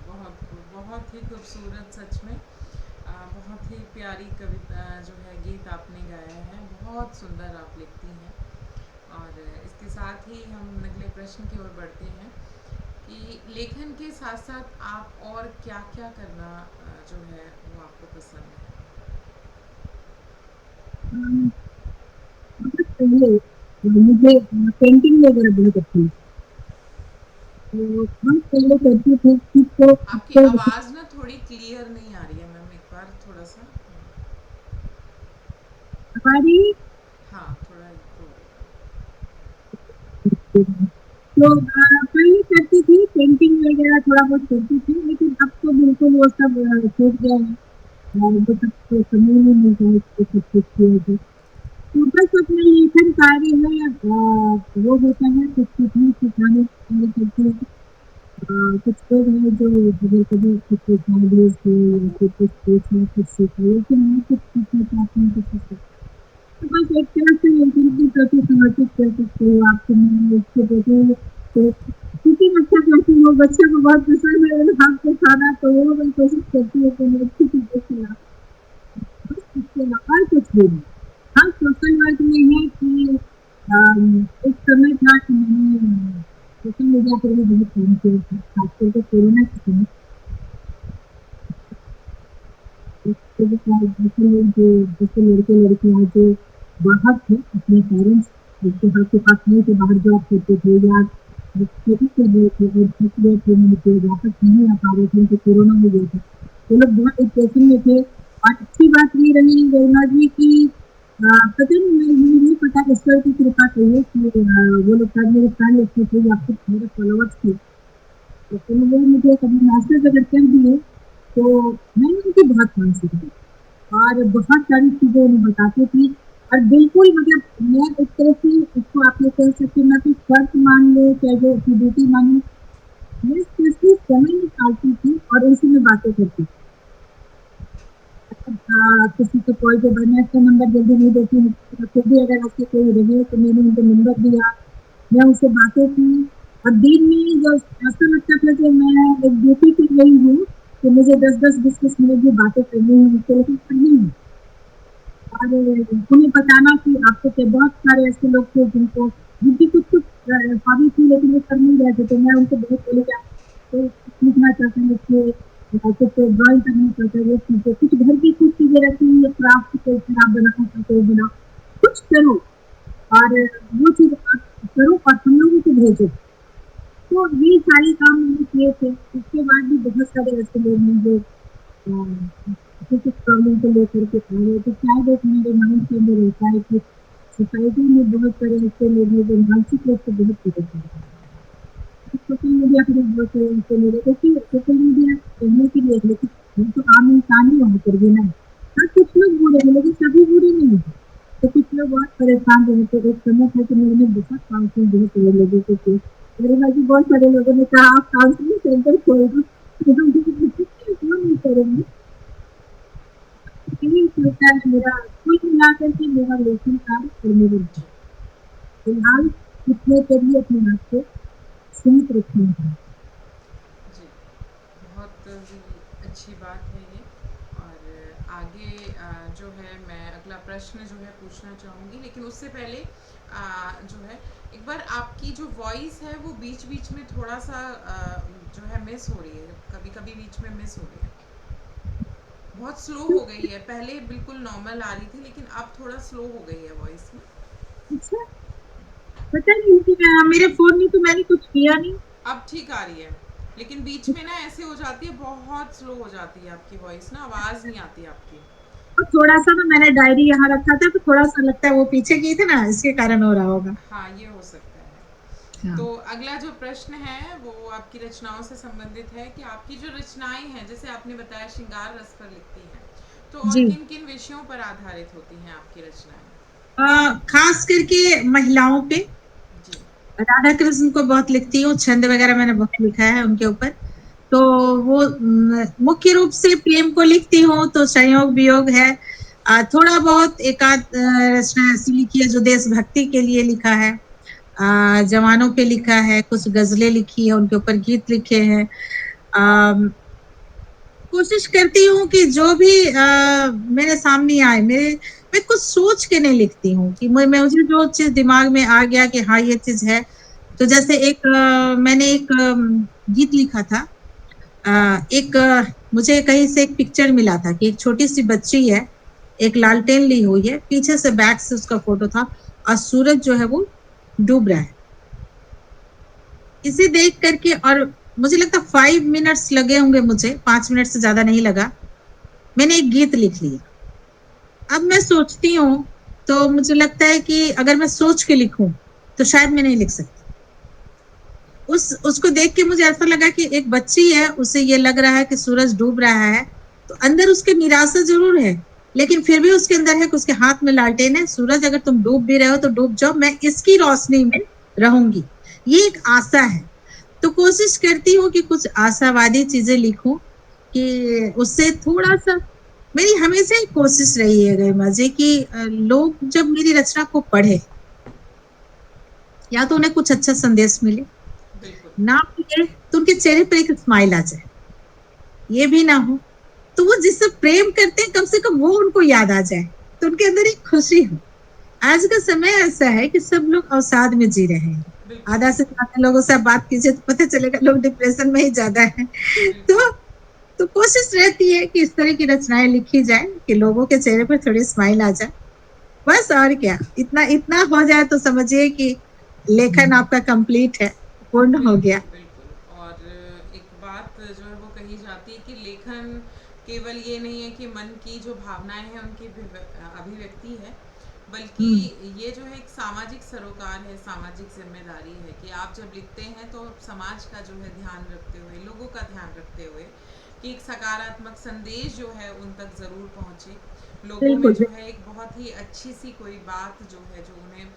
बहुत बहुत ही खूबसूरत सच में। बहुत ही प्यारी कविता जो है गीत आपने गाया है, बहुत सुंदर आप लिखती हैं। और इसके साथ ही हम अगले प्रश्न की ओर बढ़ते हैं कि लेखन के साथ साथ आप और क्या क्या करना जो है वो आपको पसंद है। पहले मुझे पेंटिंग वगैरह बहुत अच्छी लगती है। तो हम पहले करते थे खुद को आपकी उसको आवाज़ ना थोड़ी क्लियर नहीं आ रही है मैम, एक बार थोड़ा सा। हमारी हाँ, थोड़ा इको हो रहा तो पहले करती थी पेंटिंग वगैरह थोड़ा बहुत करती थी, लेकिन अब तो बिल्कुल वो सब छूट गया है। वो सब तो समय नहीं मिलता है कि सब कुछ किया जाए। तो बस अपना लेखन कार्य है, वो होता है कुछ सीखने सिखाने कार्य करते हैं। कुछ लोग हैं जो कभी कभी कुछ वीडियोज को या फिर कुछ पूछना कुछ सीखना, लेकिन मैं कुछ सीखना चाहती हूँ किसी से। तो बस एक तरह से लेखन के प्रति समर्पित कर सकते हो आपको, मैं उसके प्रति तो कुकिंग अच्छा करती हूँ, बच्चे को बहुत पसंद है मेरे हाथ का खाना, तो वो मैं कोशिश करती हूँ कि मैं अच्छी चीजें खिलाऊं। बस इसके अलावा कुछ भी नहीं। हाँ, सोशल वर्क में है कि एक समय था कि मैंने सोशल मीडिया पर भी बहुत काम किया था, खास करके कोरोना के समय। उसके बाद जैसे लोग जो जैसे लड़के लड़कियां जो बाहर थे अपने पेरेंट्स, जिनके हाथ के पास नहीं थे, बाहर जॉब करते थे या जो खेती कर रहे थे और थक गए थे, नहीं थे वापस नहीं आ पा रहे थे, उनको कोरोना हो गया था, वो लोग बहुत डिप्रेशन में थे। और अच्छी बात ये रही गरिमा जी की पता नहीं, मुझे नहीं पता, ईश्वर की कृपा कहिए कि वो लोग शायद मेरे फ्रेंड लिखते थे या फिर मेरे फॉलोअर्स थे, लेकिन वो मुझे कभी मैसेज अगर कर दिए तो मैंने उनकी बहुत ध्यान से की और बहुत सारी चीजें उन्हें बताती थी। और बिल्कुल मतलब मैं एक तरह से उसको आप ये कह सकते हैं ना कि फर्क मान लो चाहे जो ड्यूटी मान लो, मैं स्पेशली समय निकालती थी और उनसे मैं बातें करती थी। किसी को कॉल पे मैं उसका नंबर जल्दी नहीं देती हूँ, फिर भी अगर ऐसे कोई रहे तो मैंने उनको नंबर दिया, मैं उससे बातें की। और दिन में जब ऐसा लगता था कि मैं एक ड्यूटी कर रही हूँ, तो मुझे 10-10, 20-20 मिनट भी बातें करनी है मुझको, लेकिन करनी है। और उन्हें बताना कि आपको क्या, बहुत सारे ऐसे लोग थे जिनको जिनकी कुछ कुछ हॉबी थी लेकिन वो कर नहीं रहे थे, तो मैं उनको बहुत बोली कि आप तो सीखना चाहते हैं इसलिए कुछ ड्राइंग करना चाहते हैं, वो सीखे, कुछ घर की कुछ चीजें रहती हैं क्राफ्ट के ऊपर आप बनाना चाहते हो बनाओ, कुछ करो और वो चीज आप करो और हम लोगों को भेजो। तो ये सारे काम मैंने किए थे। उसके बाद भी बहुत सारे ऐसे लोग हैं जो किसी प्रॉब्लम को लेकर के आ रहे, तो शायद एक मेरे माइंड के अंदर रहता है कि सोसाइटी में बहुत सारे ऐसे लोग हैं जो मानसिक रूप से बहुत परेशान हैं। सोशल मीडिया पर बहुत सारे ऐसे लोग हैं, क्योंकि सोशल मीडिया कहने के लिए, लेकिन हम तो आम इंसान ही वहाँ पर भी ना। हाँ, कुछ लोग बुरे हैं लेकिन सभी बुरे नहीं हैं। तो कुछ लोग बहुत परेशान रहते हैं। एक समय था कि मैंने बहुत काउंसलिंग बहुत सारे लोगों को की। मेरे भाई जी बहुत सारे लोगों ने कहा आप काउंसलिंग सेंटर खोल दो, वो नहीं करेंगे। यही सोचा है मेरा, कुल मिलाकर के मेरा लेखन कार्य करने में है। फिलहाल इतने करिए अपने आप को सीमित रखेंगे। जी, बहुत ही अच्छी बात है ये। और आगे जो है मैं अगला प्रश्न जो है पूछना चाहूँगी, लेकिन उससे पहले जो है एक बार आपकी जो वॉइस है वो बीच बीच में थोड़ा सा जो है मिस हो रही है, कभी कभी बीच में मिस हो रही है, बहुत स्लो हो गई है। पहले बिल्कुल नॉर्मल आ रही थी लेकिन अब थोड़ा स्लो हो गई है वॉइस में। अच्छा, पता नहीं मेरे फोन में तो मैंने कुछ किया नहीं। अब ठीक आ रही है, लेकिन बीच में ना ऐसे हो जाती है, बहुत स्लो हो जाती है आपकी वॉइस ना, आवाज़ नहीं आती आपकी। और थोड़ा सा ना मैंने डायरी यहाँ रखा था, तो थोड़ा सा लगता है वो पीछे की थी ना, इसके कारण हो रहा होगा। हाँ, ये हो सकता है। हाँ तो अगला जो प्रश्न है वो आपकी रचनाओं से संबंधित है कि आपकी जो रचनाएं हैं, जैसे आपने बताया श्रृंगार रस पर लिखती हैं, तो और जी। किन किन विषयों पर आधारित होती हैं आपकी रचनाएं। खास करके महिलाओं पे, जी। राधा कृष्ण को बहुत लिखती हूँ, छंद वगैरह मैंने बहुत लिखा है उनके ऊपर। तो वो मुख्य रूप से प्रेम को लिखती हूँ, तो संयोग वियोग है, थोड़ा बहुत एक आध रचना ऐसी लिखी है जो देशभक्ति के लिए लिखा है, जवानों पे लिखा है, कुछ गजलें लिखी है, उनके ऊपर गीत लिखे हैं। कोशिश करती हूँ कि जो भी मेरे सामने आए, मैं कुछ सोच के नहीं लिखती हूँ कि मुझे जो चीज दिमाग में आ गया कि हाँ ये चीज है। तो जैसे मैंने एक गीत लिखा था। मुझे कहीं से एक पिक्चर मिला था कि एक छोटी सी बच्ची है, एक लालटेन ली हुई है, पीछे से बैक से उसका फोटो था और सूरज जो है वो डूब रहा है। इसे देख करके, और मुझे लगता 5 मिनट्स लगे होंगे, मुझे 5 मिनट से ज्यादा नहीं लगा, मैंने एक गीत लिख लिया। अब मैं सोचती हूँ तो मुझे लगता है कि अगर मैं सोच के लिखूं तो शायद मैं नहीं लिख सकती। उसको देख के मुझे ऐसा लगा कि एक बच्ची है, उसे ये लग रहा है कि सूरज डूब रहा है, तो अंदर उसके निराशा जरूर है, लेकिन फिर भी उसके अंदर है कि उसके हाथ में लालटेन है। सूरज अगर तुम डूब भी रहे हो तो डूब जाओ, मैं इसकी रोशनी में रहूंगी। ये एक आशा है। तो कोशिश करती हूँ कि कुछ आशावादी चीजें लिखूं कि उससे थोड़ा सा, मेरी हमेशा ही कोशिश रही है गरिमा जी कि लोग जब मेरी रचना को पढ़े, या तो उन्हें कुछ अच्छा संदेश मिले, बिल्कुल। ना मिले तो उनके चेहरे पर एक स्माइल आ जाए। ये भी ना हो तो वो जिससे प्रेम करते हैं कम से कम वो उनको याद आ जाए, तो उनके अंदर एक खुशी हो। आज का समय ऐसा है कि सब लोग अवसाद में जी रहे हैं। बिल्कुल। आधा से बिल्कुल। ज्यादा लोगों से आप बात कीजिए तो पता चलेगा लोग डिप्रेशन में ही ज्यादा है। बिल्कुल। तो तो कोशिश रहती है कि इस तरह की रचनाएं लिखी जाए कि लोगों के चेहरे पर थोड़ी स्माइल आ जाए। बस और क्या, इतना इतना हो जाए तो समझिए कि लेखन आपका कंप्लीट है, पूर्ण हो बिल्कुल, गया। बिल्कुल। और एक बात जो है वो कही जाती है कि लेखन केवल ये नहीं है कि मन की जो भावनाएं हैं उनकी अभिव्यक्ति है, बल्कि हम्म, ये जो है एक सामाजिक सरोकार है, सामाजिक जिम्मेदारी है कि आप जब लिखते हैं तो समाज का जो है ध्यान रखते हुए, लोगों का ध्यान रखते हुए कि एक सकारात्मक संदेश जो है उन तक ज़रूर पहुँचे, लोगों में बिल्कुल जो है एक बहुत ही अच्छी सी कोई बात जो है जो उन्हें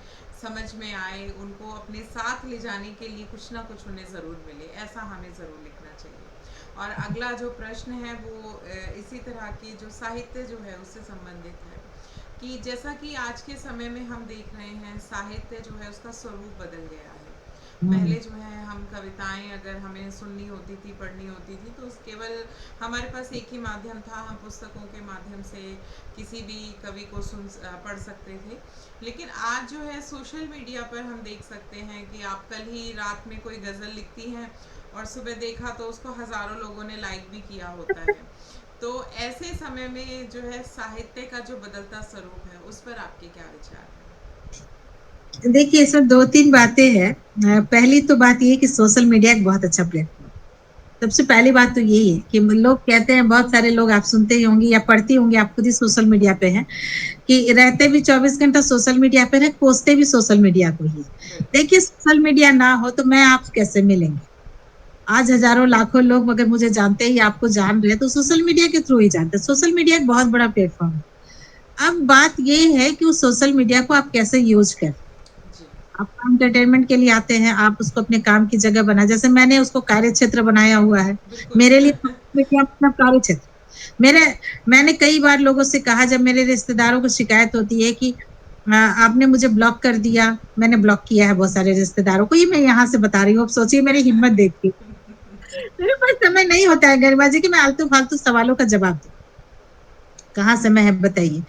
समझ में आए, उनको अपने साथ ले जाने के लिए कुछ ना कुछ उन्हें ज़रूर मिले, ऐसा हमें ज़रूर लिखना चाहिए। और अगला जो प्रश्न है वो इसी तरह की जो साहित्य जो है उससे संबंधित है कि जैसा कि आज के समय में हम देख रहे हैं साहित्य जो है उसका स्वरूप बदल गया है। हम्म, पहले जो है हम कविताएं अगर हमें सुननी होती थी, पढ़नी होती थी, तो केवल हमारे पास एक ही माध्यम था, हम पुस्तकों के माध्यम से किसी भी कवि को पढ़ सकते थे। लेकिन आज जो है सोशल मीडिया पर हम देख सकते हैं कि आप कल ही रात में कोई गज़ल लिखती हैं और सुबह देखा तो उसको हज़ारों लोगों ने लाइक भी किया होता है। तो ऐसे समय में जो है साहित्य का जो बदलता स्वरूप है उस पर आपके क्या विचार हैं? देखिए इसमें 2-3 बातें हैं। पहली तो बात ये है कि सोशल मीडिया एक बहुत अच्छा प्लेटफ़ॉर्म है। सबसे पहली बात तो यही है कि लोग कहते हैं, बहुत सारे लोग आप सुनते ही होंगे या पढ़ती होंगी, आप खुद ही सोशल मीडिया पे हैं, कि रहते भी 24 घंटा सोशल मीडिया पे हैं, पोसते भी सोशल मीडिया को ही है। बिल्कुल। देखिए सोशल मीडिया ना हो तो मैं आप कैसे मिलेंगे? आज हज़ारों लाखों लोग अगर मुझे जानते हैं या आपको जान रहे हैं तो सोशल मीडिया के थ्रू ही जानते हैं। सोशल मीडिया एक बहुत बड़ा प्लेटफ़ॉर्म है। अब बात ये है कि उस सोशल मीडिया को आप कैसे यूज़ कर, जी। आप एंटरटेनमेंट के लिए आते हैं, आप उसको अपने काम की जगह बना, जैसे मैंने उसको कार्य क्षेत्र बनाया हुआ है। बिल्कुल। मेरे लिए मीडिया मतलब कार्य क्षेत्र। मेरे मैंने कई बार लोगों से कहा, जब मेरे रिश्तेदारों को शिकायत होती है कि आपने मुझे ब्लॉक कर दिया, मैंने ब्लॉक किया है बहुत सारे रिश्तेदारों को, ये मैं यहाँ से बता रही हूँ, अब सोचिए मेरी हिम्मत देखिए। मेरे पास समय नहीं होता है गरिमा जी कि मैं आलतू-फालतू सवालों का जवाब दूँ। कहाँ समय है बताइए?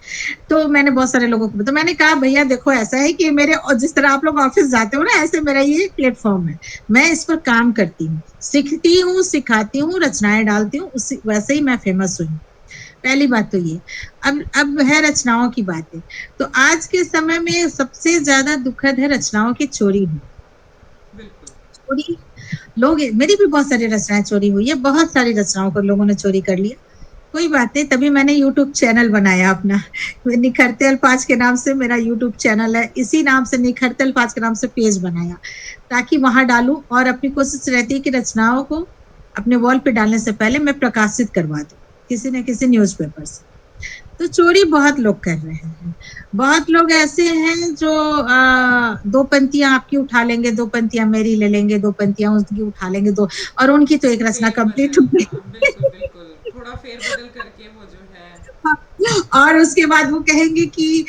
तो मैंने बहुत सारे लोगों को, तो मैंने कहा भैया देखो ऐसा है कि मेरे, और जिस तरह आप लोग ऑफिस जाते हो ना, ऐसे मेरा ये प्लेटफॉर्म है। मैं इस पर काम करती हूँ, सीखती हूँ, सिखाती हूँ, रचनाएं डालती हूँ, उसी वैसे ही मैं फेमस हुई। पहली बात तो ये। अब है रचनाओं की बातें। तो आज के समय में सबसे ज्यादा दुखद है रचनाओं की चोरी हुई। बिल्कुल। चोरी, लोग, मेरी भी बहुत सारी रचनाएं चोरी हुई है, बहुत सारी रचनाओं को लोगों ने चोरी कर लिया। कोई बात नहीं, तभी मैंने यूट्यूब चैनल बनाया अपना। निखरते अल्फाज के नाम से मेरा यूट्यूब चैनल है, इसी नाम से निखरते अल्फाज के नाम से पेज बनाया, ताकि वहां डालूं, और अपनी कोशिश रहती है कि रचनाओं को अपने वॉल पे डालने से पहले मैं प्रकाशित करवा दूं किसी न किसी न्यूज़पेपर से। तो चोरी बहुत लोग कर रहे हैं। बहुत लोग ऐसे हैं जो 2 पंक्तियाँ आपकी उठा लेंगे, 2 पंक्तियाँ मेरी ले लेंगे, 2 पंक्तियाँ उसकी उठा लेंगे, 2, और उनकी तो एक रचना फेर कंप्लीट बदल, हो गई। हाँ बिल्कुल बिल्कुल, थोड़ा फेर बदल करके वो जो है। और उसके बाद वो कहेंगे कि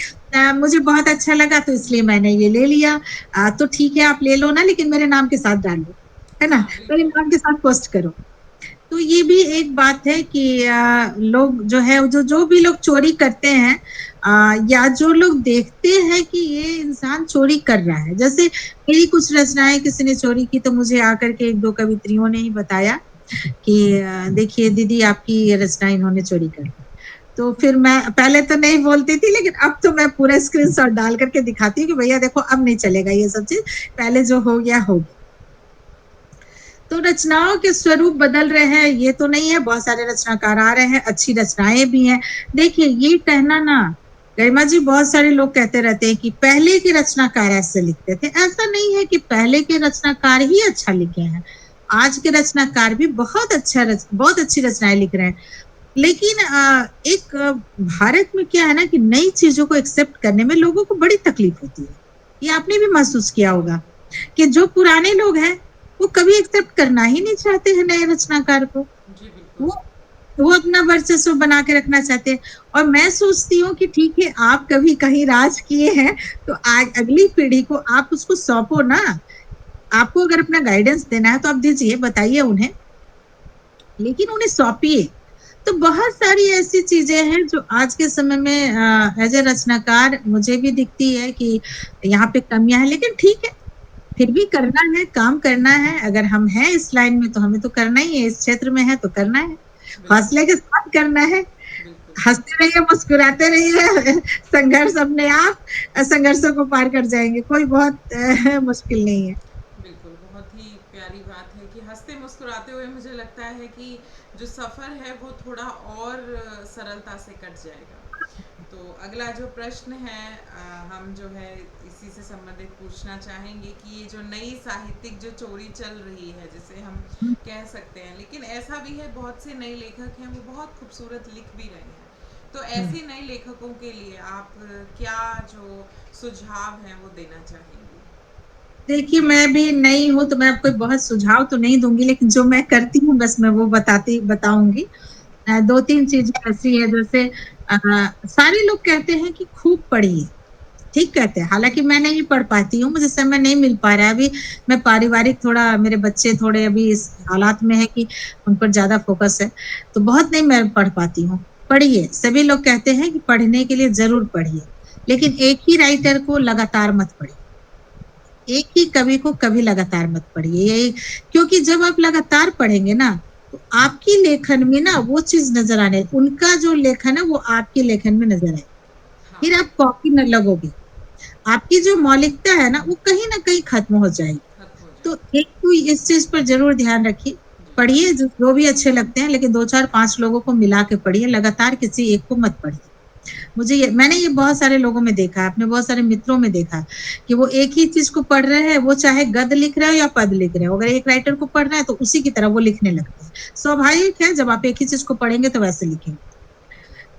मुझे बहुत अच्छा लगा तो इसलिए मैंने ये ले लिया। तो ठीक है आप ले लो ना, लेकिन मेरे नाम के साथ डाल दो, है ना? हाँ, मेरे बिल्कुल। नाम के साथ पोस्ट करो। तो ये भी एक बात है कि लोग जो है जो जो भी लोग चोरी करते हैं, या जो लोग देखते हैं कि ये इंसान चोरी कर रहा है, जैसे मेरी कुछ रचनाएं किसी ने चोरी की तो मुझे आकर के एक दो कवित्रियों ने ही बताया कि देखिए दीदी आपकी ये रचना इन्होंने चोरी कर ली। तो फिर मैं पहले तो नहीं बोलती थी, लेकिन अब तो मैं पूरा स्क्रीनशॉट डाल करके दिखाती हूँ कि भैया देखो अब नहीं चलेगा ये सब चीज, पहले जो हो गया हो गया। तो रचनाओं के स्वरूप बदल रहे हैं ये तो नहीं है, बहुत सारे रचनाकार आ रहे हैं, अच्छी रचनाएं भी हैं। देखिए ये कहना ना, गरिमा जी, बहुत सारे लोग कहते रहते हैं कि पहले के रचनाकार ऐसे लिखते थे। ऐसा नहीं है कि पहले के रचनाकार ही अच्छा लिखे हैं, आज के रचनाकार भी बहुत अच्छी रचनाएं लिख रहे हैं। लेकिन एक भारत में क्या है ना कि नई चीजों को एक्सेप्ट करने में लोगों को बड़ी तकलीफ होती है। ये आपने भी महसूस किया होगा कि जो पुराने लोग हैं वो कभी एक्सेप्ट करना ही नहीं चाहते हैं नए रचनाकार को। जी, बिल्कुल। वो वो अपना वर्चस्व बना के रखना चाहते हैं। और मैं सोचती हूँ कि ठीक है आप कभी कहीं राज किए हैं तो आज अगली पीढ़ी को आप उसको सौंपो ना। आपको अगर अपना गाइडेंस देना है तो आप दीजिए, बताइए उन्हें, लेकिन उन्हें सौंपिए। तो बहुत सारी ऐसी चीजें हैं जो आज के समय में एज ए रचनाकार मुझे भी दिखती है कि यहाँ पे कमियां हैं, लेकिन ठीक है, फिर भी करना है, काम करना है। अगर हम हैं इस लाइन में तो हमें तो करना ही है, इस क्षेत्र में है तो करना है, बिल्कुल, हौसले के साथ करना है। बिल्कुल। हंसते रहिए, मुस्कुराते रहिए, संघर्ष अपने आप संघर्षों को पार कर जाएंगे, कोई बहुत मुश्किल नहीं है। बिल्कुल, बहुत ही प्यारी बात है कि हँसते मुस्कुराते हुए मुझे लगता है कि जो सफ़र है वो थोड़ा और सरलता से कट जाएगा। तो अगला जो प्रश्न है, हम जो है इसी से संबंधित पूछना चाहेंगे कि ये जो नई साहित्यिक जो चोरी चल रही है जिसे हम कह सकते हैं, लेकिन ऐसा भी है बहुत से नए लेखक हैं वो बहुत खूबसूरत लिख भी रहे हैं। तो ऐसे नए लेखकों के लिए आप क्या जो सुझाव हैं वो देना चाहेंगे? देखिए मैं भी नई हूँ तो मैं आपको बहुत सुझाव तो नहीं दूंगी, लेकिन जो मैं करती हूँ बस मैं वो बताऊंगी। दो तीन चीजें ऐसी है, जैसे सारे लोग कहते हैं कि खूब पढ़िए, ठीक कहते हैं, हालांकि मैं नहीं पढ़ पाती हूँ, मुझे समय नहीं मिल पा रहा है अभी। मैं पारिवारिक थोड़ा, मेरे बच्चे थोड़े अभी इस हालात में है कि उन पर ज्यादा फोकस है, तो बहुत नहीं मैं पढ़ पाती हूँ। पढ़िए, सभी लोग कहते हैं कि पढ़ने के लिए जरूर पढ़िए, लेकिन एक ही राइटर को लगातार मत पढ़िए, एक ही कवि को कभी लगातार मत पढ़िए। ये क्योंकि जब आप लगातार पढ़ेंगे ना तो आपकी लेखन में ना वो चीज नजर आने, उनका जो लेखन है वो आपके लेखन में नजर आए, हाँ, फिर आप कॉपी न लगोगे, आपकी जो मौलिकता है ना वो कहीं ना कहीं खत्म हो जाएगी। खत्म हो तो जाएगी। एक तो इस चीज पर जरूर ध्यान रखिए। जी, पढ़िए जो भी अच्छे लगते हैं, लेकिन दो चार पांच लोगों को मिला के पढ़िए, लगातार किसी एक को मत पढ़िए। मैंने ये बहुत सारे लोगों में देखा है, अपने बहुत सारे मित्रों में देखा है कि वो एक ही चीज को पढ़ रहे हैं, वो चाहे गद्य लिख रहे हो या पद लिख रहे हो, अगर एक राइटर को पढ़ रहे हैं तो उसी की तरह वो लिखने लगते हैं। स्वाभाविक है, जब आप एक ही चीज को पढ़ेंगे तो वैसे लिखेंगे,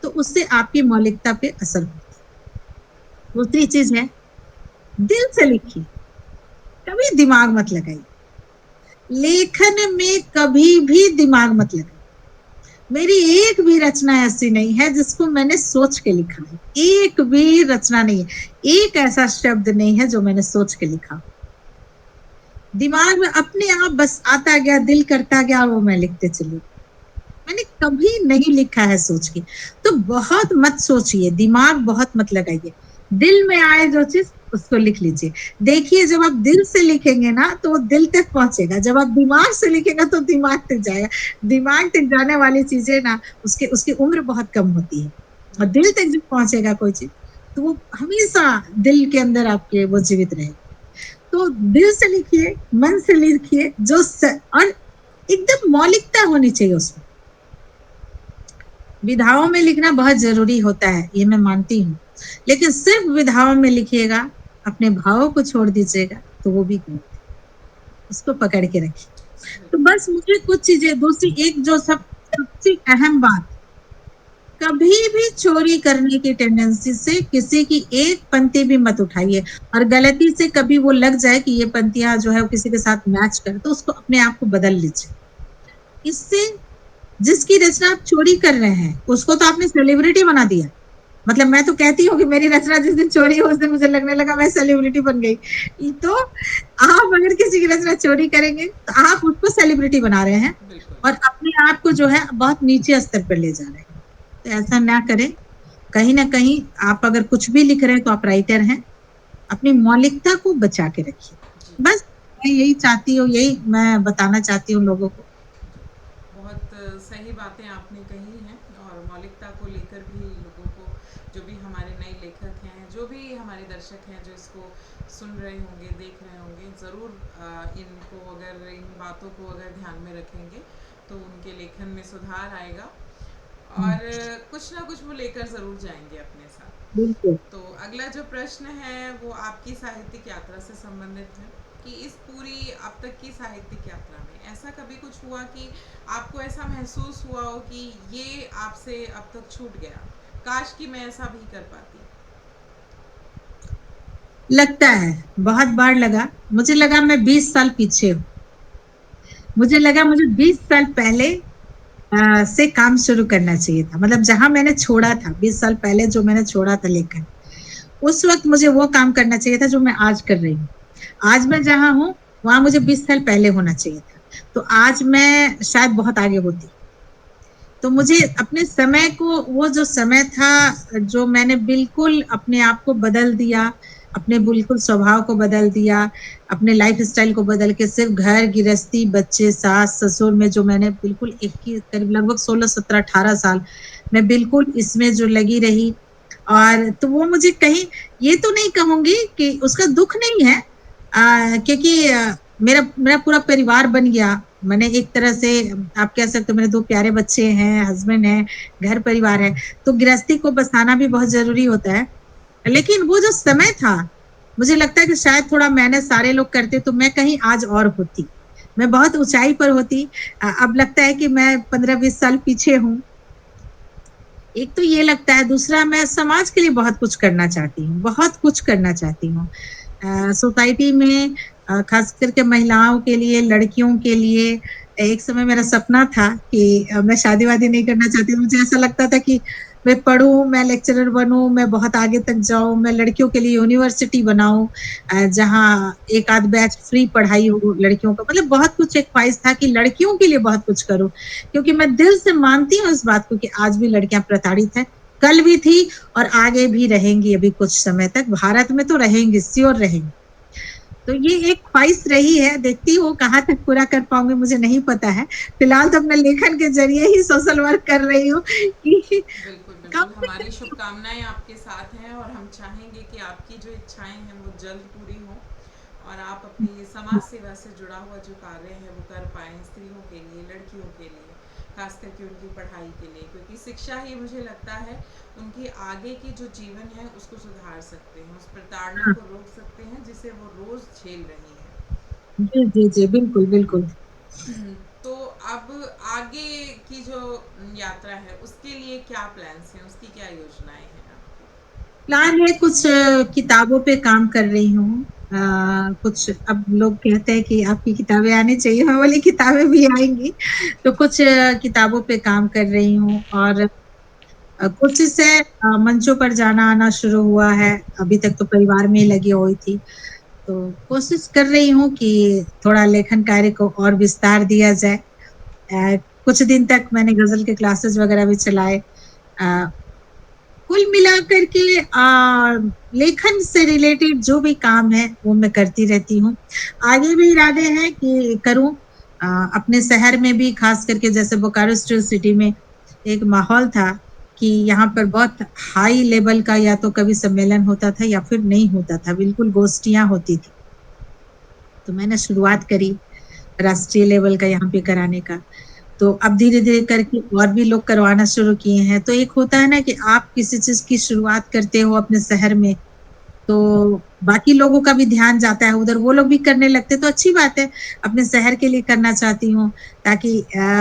तो उससे आपकी मौलिकता पे असर होता है। दूसरी चीज है, दिल से लिखिए, कभी दिमाग मत लगाइए, लेखन में कभी भी दिमाग मत लगाइए। मेरी एक भी रचना ऐसी नहीं है जिसको मैंने सोच के लिखा है, एक भी रचना नहीं है, एक ऐसा शब्द नहीं है जो मैंने सोच के लिखा। दिमाग में अपने आप बस आता गया, दिल करता गया और वो मैं लिखते चली। मैंने कभी नहीं लिखा है सोच के। तो बहुत मत सोचिए, दिमाग बहुत मत लगाइए, दिल में आए जो चीज उसको लिख लीजिए। देखिए जब आप दिल से लिखेंगे ना तो वो दिल तक पहुंचेगा, जब आप दिमाग से लिखेंगे तो दिमाग तक जाएगा। दिमाग तक जाने वाली चीजें ना उसके उसकी उम्र बहुत कम होती है, और दिल बिल्कुल। तक जब पहुंचेगा कोई चीज तो वो हमेशा दिल के अंदर आपके वो जीवित रहेगा। तो दिल से लिखिए, मन से लिखिए, और एकदम मौलिकता होनी चाहिए उसमें। विधाओं में लिखना बहुत जरूरी होता है, ये मैं मानती हूँ, लेकिन सिर्फ विधाओं में लिखिएगा, अपने भावों को छोड़ दीजिएगा तो वो भी गलत है। उसको पकड़ के रखिए। तो बस मुझे कुछ चीजें, दूसरी एक जो सबसे अहम बात, कभी भी चोरी करने की टेंडेंसी से किसी की एक पंक्ति भी मत उठाइए। और गलती से कभी वो लग जाए कि ये पंक्तियां जो है वो किसी के साथ मैच कर, तो उसको अपने आप को बदल लीजिए। इससे जिसकी रचना आप चोरी कर रहे हैं उसको तो आपने सेलिब्रिटी बना दिया। मतलब मैं तो कहती हूँ कि मेरी रचना जिस दिन चोरी हुई उस दिन मुझे लगने लगा मैं सेलिब्रिटी बन गई। तो आप अगर किसी की रचना चोरी करेंगे तो आप उसको सेलिब्रिटी बना रहे हैं बिल्कुल। और अपने आप को जो है बहुत नीचे स्तर पर ले जा रहे हैं। तो ऐसा ना करें। कहीं ना कहीं आप अगर कुछ भी लिख रहे हैं तो आप राइटर हैं। अपनी मौलिकता को बचा के रखिए। जी। बस मैं यही चाहती हूँ, यही मैं बताना चाहती हूँ लोगों को। बहुत सही बातें आपने कही हैं और मौलिकता को लेकर भी लोगों को, जो भी हमारे नए लेखक हैं, जो भी हमारे दर्शक हैं जो इसको सुन रहे होंगे, देख रहे होंगे, ज़रूर इनको अगर इन बातों को अगर ध्यान में रखेंगे तो उनके लेखन में सुधार आएगा और कुछ ना कुछ वो लेकर ज़रूर जाएंगे अपने साथ। बिल्कुल। तो अगला जो प्रश्न है वो आपकी साहित्यिक यात्रा से संबंधित है कि इस पूरी अब तक की साहित्यिक यात्रा में ऐसा कभी कुछ हुआ कि आपको ऐसा महसूस हुआ हो कि ये आपसे अब तक छूट गया, काश कि मैं ऐसा भी कर पाती। लगता है, बहुत बार लगा। मुझे लगा मैं 20 साल पीछे हूँ। मुझे लगा मुझे 20 साल पहले से काम शुरू करना चाहिए था। मतलब जहां मैंने छोड़ा था 20 साल पहले, जो मैंने छोड़ा था लेखन, उस वक्त मुझे वो काम करना चाहिए था जो मैं आज कर रही हूँ। आज मैं जहां हूँ वहां मुझे 20 साल पहले होना चाहिए था। तो आज मैं शायद बहुत आगे होती। तो मुझे अपने समय को, वो जो समय था जो मैंने बिल्कुल अपने आप को बदल दिया, अपने बिल्कुल स्वभाव को बदल दिया, अपने लाइफ स्टाइल को बदल के सिर्फ घर गृहस्थी बच्चे सास ससुर में जो मैंने बिल्कुल 21 करीब लगभग 16 17 18 साल मैं बिल्कुल इसमें जो लगी रही। और तो वो मुझे कहीं, ये तो नहीं कहूंगी कि उसका दुख नहीं है, क्योंकि मेरा मेरा पूरा परिवार बन गया। मैंने एक तरह से, आप कह सकते हो मेरे 2 प्यारे बच्चे हैं, हस्बैंड है, घर परिवार है। तो गृहस्थी को बसाना भी बहुत जरूरी होता है। लेकिन वो जो समय था, मुझे लगता है कि शायद थोड़ा मैंने सारे लोग करते तो मैं कहीं आज और होती, मैं बहुत ऊंचाई पर होती। अब लगता है कि मैं 15-20 साल पीछे हूँ। एक तो ये लगता है, दूसरा मैं समाज के लिए बहुत कुछ करना चाहती हूँ, बहुत कुछ करना चाहती हूँ। सोसाइटी में खास करके महिलाओं के लिए, लड़कियों के लिए। एक समय मेरा सपना था कि मैं शादी वादी नहीं करना चाहती। मुझे ऐसा लगता था कि मैं पढ़ूं, मैं लेक्चरर बनूं, मैं बहुत आगे तक जाऊं, मैं लड़कियों के लिए यूनिवर्सिटी बनाऊं, जहां एक आध बैच फ्री पढ़ाई हो लड़कियों का। मतलब बहुत कुछ एक ख्वाहिश था कि लड़कियों के लिए बहुत कुछ करूं, क्योंकि मैं दिल से मानती हूँ इस बात को कि आज भी लड़कियां प्रताड़ित है, कल भी थी और आगे भी रहेंगी। अभी कुछ समय तक भारत में तो रहेंगी, श्योर रहेंगी। तो ये एक ख्वाहिश रही है, देखती हूँ कहाँ तक पूरा कर पाऊंगी मुझे नहीं पता है। फिलहाल तो अपने लेखन के जरिए ही सोशल वर्क कर रही हूँ कि बिल्कुल कम बिल्कुल, से हमारी कम। शुभकामनाएं आपके साथ हैं और हम चाहेंगे कि आपकी जो इच्छाएं हैं वो जल्द पूरी हों और आप अपनी समाज सेवा से जुड़ा हुआ जो कार्य है वो कर पाएँ, स्त्रियों के लिए, लड़कियों के लिए, खास करके उनकी पढ़ाई के लिए, क्योंकि शिक्षा ही मुझे लगता है उनके आगे की जो जीवन है उसको सुधार सकते हैं, उस प्रताड़ना हाँ, को रोक सकते हैं जिसे वो रोज़ झेल रही हैं। जी जी जी, बिल्कुल बिल्कुल। तो अब आगे की जो यात्रा है उसके लिए क्या प्लान्स हैं, उसकी क्या योजनाएं हैं आपकी? प्लान है कुछ किताबों पे काम कर रही हूँ। कुछ अब लोग कहते हैं कि आपकी किताबें आनी चाहिए, मैं बोली किताबें भी आएंगी। तो कुछ किताबों पे काम कर रही हूँ और कोशिश है, मंचों पर जाना आना शुरू हुआ है। अभी तक तो परिवार में ही लगी हुई थी। तो कोशिश कर रही हूँ कि थोड़ा लेखन कार्य को और विस्तार दिया जाए। कुछ दिन तक मैंने गजल के क्लासेस वगैरह भी चलाए। अ, कुल मिलाकर के लेखन से रिलेटेड जो भी काम है वो मैं करती रहती हूँ। आगे भी इरादे हैं कि करूं। अपने शहर में भी, खास करके जैसे बोकारो स्टील सिटी में एक माहौल था कि यहाँ पर बहुत हाई लेवल का या तो कभी सम्मेलन होता था या फिर नहीं होता था, बिल्कुल गोष्ठियां होती थी। तो मैंने शुरुआत करी राष्ट्रीय लेवल का यहाँ पे कराने का। तो अब धीरे-धीरे करके और भी लोग करवाना शुरू किए हैं। तो एक होता है ना कि आप किसी चीज़ की शुरुआत करते हो अपने शहर में, तो बाकी लोगों का भी ध्यान जाता है उधर, वो लोग भी करने लगते हैं, तो अच्छी बात है। अपने शहर के लिए करना चाहती हूँ ताकि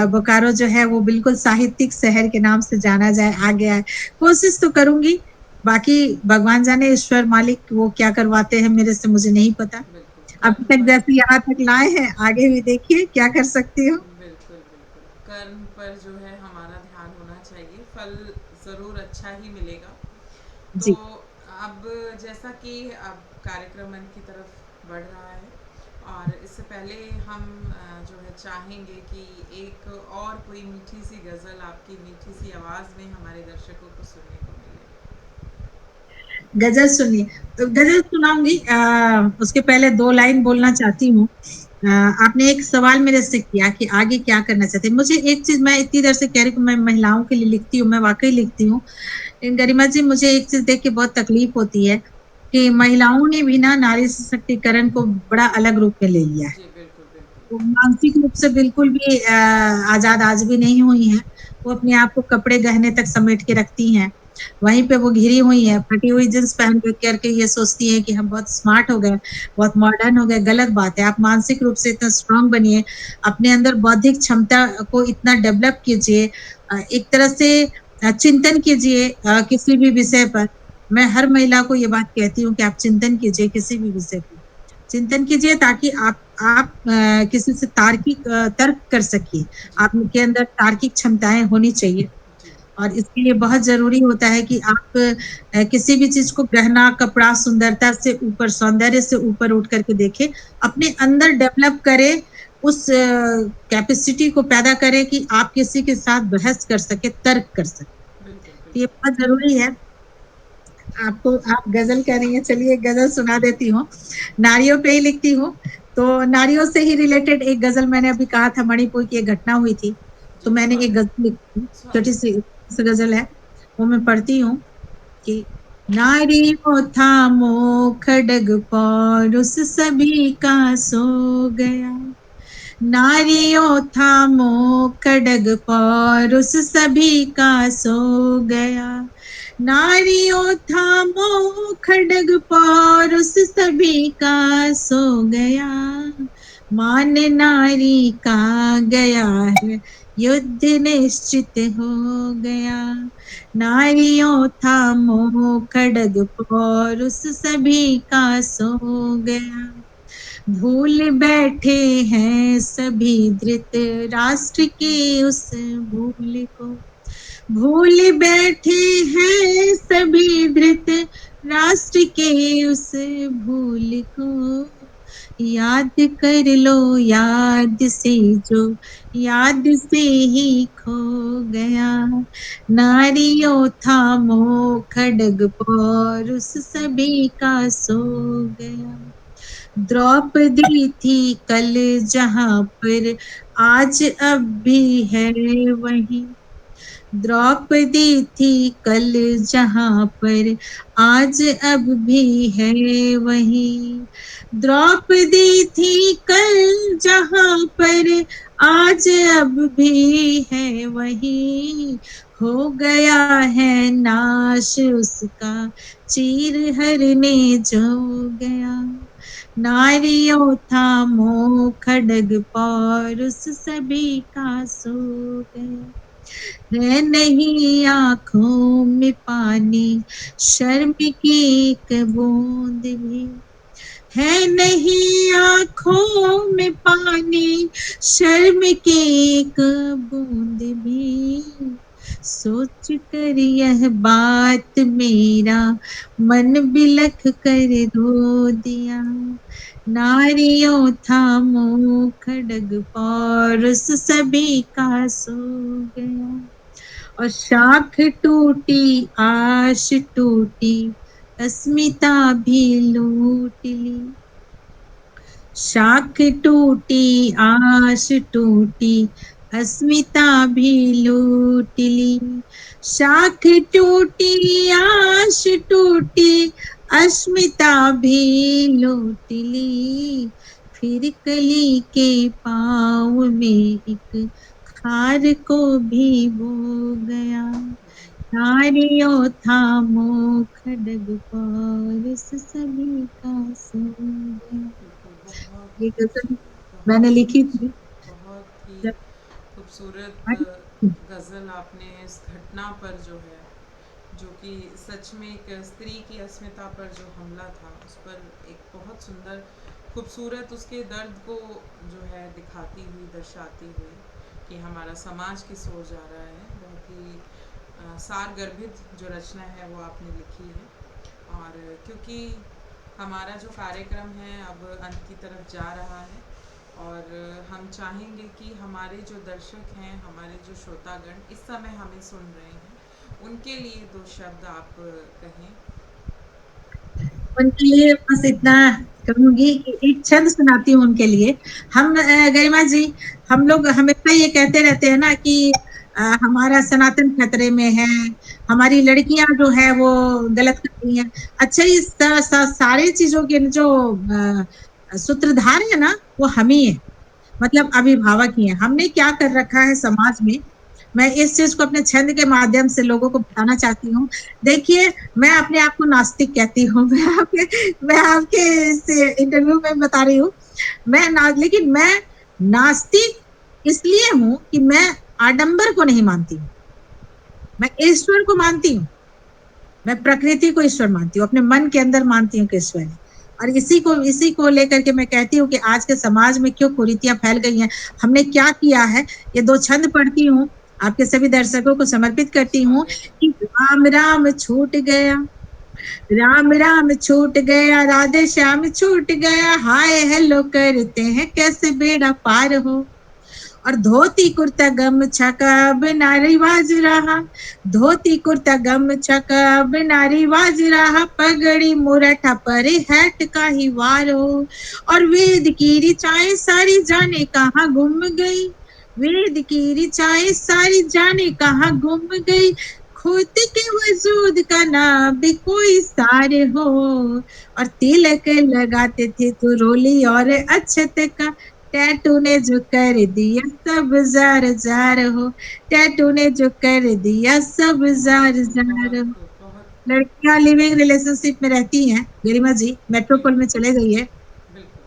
बोकारो जो है वो बिल्कुल साहित्यिक शहर के नाम से जाना जाए, आगे आए। कोशिश तो करूँगी, बाकी भगवान जाने, ईश्वर मालिक वो क्या करवाते हैं मेरे से मुझे नहीं पता। बिल्कुल, अभी कर्म तक पर। जैसे यहाँ तक लाए हैं, आगे भी देखिए क्या कर सकती हूँ। बिल्कुल बिल्कुल, कर्म ऊपर जो है हमारा ध्यान होना चाहिए, फल ज़रूर अच्छा ही मिलेगा। तो जी। अब जैसा कि अब कार्यक्रम अंत की तरफ बढ़ रहा है, और इससे पहले हम जो है चाहेंगे कि एक और कोई मीठी सी गज़ल आपकी मीठी सी आवाज़ में हमारे दर्शकों को सुनने को मिले। गजल सुनिए, तो गजल सुनाऊंगी। उसके पहले 2 लाइन बोलना चाहती हूँ। आपने एक सवाल मेरे से किया कि आगे क्या करना चाहते हैं। मुझे एक चीज़, मैं इतनी देर से कह रही हूँ कि मैं महिलाओं के लिए लिखती हूँ, मैं वाक़ई लिखती हूँ। लेकिन गरिमा जी, मुझे एक चीज़ देख के बहुत तकलीफ़ होती है कि महिलाओं ने भी ना नारी सशक्तिकरण को बड़ा अलग रूप में ले लिया है। जी बिल्कुल बिल्कुल। वो मानसिक रूप से बिल्कुल भी आज़ाद आज भी नहीं हुई हैं। वो अपने आप को कपड़े गहने तक समेट के रखती हैं। वहीं पे वो घिरी हुई हैं, फटी हुई जीन्स पहन के करके ये सोचती हैं कि हम बहुत स्मार्ट हो गए, बहुत मॉडर्न हो गए। गलत बात है। आप मानसिक रूप से इतना स्ट्रॉन्ग बनिए, अपने अंदर बौद्धिक क्षमता को इतना डेवलप कीजिए, एक तरह से चिंतन कीजिए किसी भी विषय पर। मैं हर महिला को ये बात कहती हूँ कि आप चिंतन कीजिए किसी भी विषय पे। चिंतन कीजिए ताकि आप किसी से तार्किक तर्क कर सकिए। जी आपके अंदर तार्किक क्षमताएँ होनी चाहिए। जी और इसके लिए बहुत ज़रूरी होता है कि आप किसी भी चीज़ को गहना, कपड़ा, सुंदरता से ऊपर, सौंदर्य से ऊपर उठ करके देखें। अपने अंदर डेवलप करें, उस कैपेसिटी को पैदा करें कि आप किसी के साथ बहस कर सकें, तर्क कर सकें। बिल्कुल तो ये बिल्कुल। बहुत ज़रूरी है। आपको, आप गज़ल कह रही हैं, चलिए एक गज़ल सुना देती हूँ। नारियों पे ही लिखती हूँ, तो नारियों से ही रिलेटेड एक गज़ल मैंने अभी कहा था, मणिपुर की एक घटना हुई थी, तो जी मैंने एक स्वागत गज़ल लिखी थी, स्वागत। छोटी-सी सी गज़ल है, वो मैं पढ़ती हूँ कि नारियों थामो खड्ग पौरुष सभी का सो गया। नारियों थामो खड्ग पौरुष सभी का सो गया। नारियों थामो खड्ग पौरुष सभी का सो गया। मान नारी का गया है, युद्ध निश्चित हो गया। नारियों थामो खड्ग पौरुष सभी का सो गया। भूल बैठे हैं सभी धृत राष्ट्र की उस भूल को। भूल बैठे हैं सभी धृत राष्ट्र के उस भूल को। याद कर लो याद से जो याद से ही खो गया। नारियों थामो खड्ग पौरुष सभी का सो गया। द्रौपदी थी कल जहाँ पर आज अब भी है वही। द्रौपदी थी कल जहाँ पर आज अब भी है वही। द्रौपदी थी कल जहाँ पर आज अब भी है वही। हो गया है नाश उसका चीर हरने जो गया। नारियों थामो खड्ग पौरुष सभी का सो गया। है नहीं आँखों में पानी शर्म की एक बूंद भी। है नहीं आँखों में पानी शर्म की एक बूंद भी। सोच कर यह बात मेरा मन बिलख कर रो दिया। नारियों थामो खड्ग पौरुष सभी का सो गया। और शाख टूटी आश टूटी अस्मिता भी लूट ली। शाख टूटी आश टूटी अस्मिता भी लूट ली। शाख टूटी आश टूटी अस्मिता भी लूट ली। फिर कली के पाँव में एक खार को भी बो गया। नारियों थामो खड्ग पौरुष सभी का सो गया। बिल्कुल, बहुत ये गज़ल खूबसूरत, मैंने बहुत लिखी अच्छी, थी बहुत ही जब खूबसूरत गज़ल आपने इस घटना पर जो है, जो कि सच में एक स्त्री की अस्मिता पर जो हमला था, उस पर एक बहुत सुंदर खूबसूरत उसके दर्द को जो है दिखाती हुई, दर्शाती हुई, कि हमारा समाज किस ओर जा रहा है। बहुत ही सारगर्भित जो रचना है वो आपने लिखी है। और क्योंकि हमारा जो कार्यक्रम है अब अंत की तरफ जा रहा है और हम चाहेंगे कि हमारे जो दर्शक हैं, हमारे जो श्रोतागण इस समय हमें सुन रहे हैं, उनके लिए 2 शब्द आप कहें। उनके लिए बस इतना कहूँगी कि एक छंद सुनाती हूँ उनके लिए। हम गरिमा जी, हम लोग हमेशा ये कहते रहते हैं ना कि हमारा सनातन खतरे में है, हमारी लड़कियाँ जो है वो गलत कर रही हैं। अच्छा, इस सारी चीज़ों के जो सूत्रधार है ना, वो हम ही हैं, मतलब अभिभावक ही हैं। हमने क्या कर रखा है समाज में, मैं इस चीज़ को अपने छंद के माध्यम से लोगों को बताना चाहती हूँ। देखिए, मैं अपने आप को नास्तिक कहती हूँ। मैं आपके इस इंटरव्यू में बता रही हूँ। लेकिन मैं नास्तिक इसलिए हूँ कि मैं आडंबर को नहीं मानती हूँ। मैं ईश्वर को मानती हूँ। मैं प्रकृति को ईश्वर मानती हूँ, अपने मन के अंदर मानती हूँ कि ईश्वर है। और इसी को लेकर के मैं कहती हूँ कि आज के समाज में क्यों कुरीतियां फैल गई हैं, हमने क्या किया है। ये 2 छंद पढ़ती हूँ, आपके सभी दर्शकों को समर्पित करती हूँ स्वागत है। कि राम राम छूट गया, राम राम छूट गया, राधे श्याम छूट गया, हाय हेलो करते हैं कैसे बेड़ा पार हो। और धोती कुर्ता गमछा का बिना रिवाज रहा, धोती कुर्ता गमछा का बिना रिवाज रहा, पगड़ी मुरठा पर हैट का ही वार हो। और वेद की ऋचाएं सारी जाने कहाँ गुम गई, वेद की ऋचाएं सारी जाने कहाँ गुम गई, खुद के वजूद का ना भी कोई सार हो। और तिलक लगाते थे तो रोली और अक्षत का, टैटू ने जो कर दिया सब जार जार हो, टैटू ने जो कर दिया सब जार बहुत खूब, जार बहुत हो। खूब, बहुत खूब। लड़कियां लिविंग रिलेशनशिप में रहती हैं, गरिमा जी मेट्रोपोल में बिल्कुल, चले गई है बिल्कुल।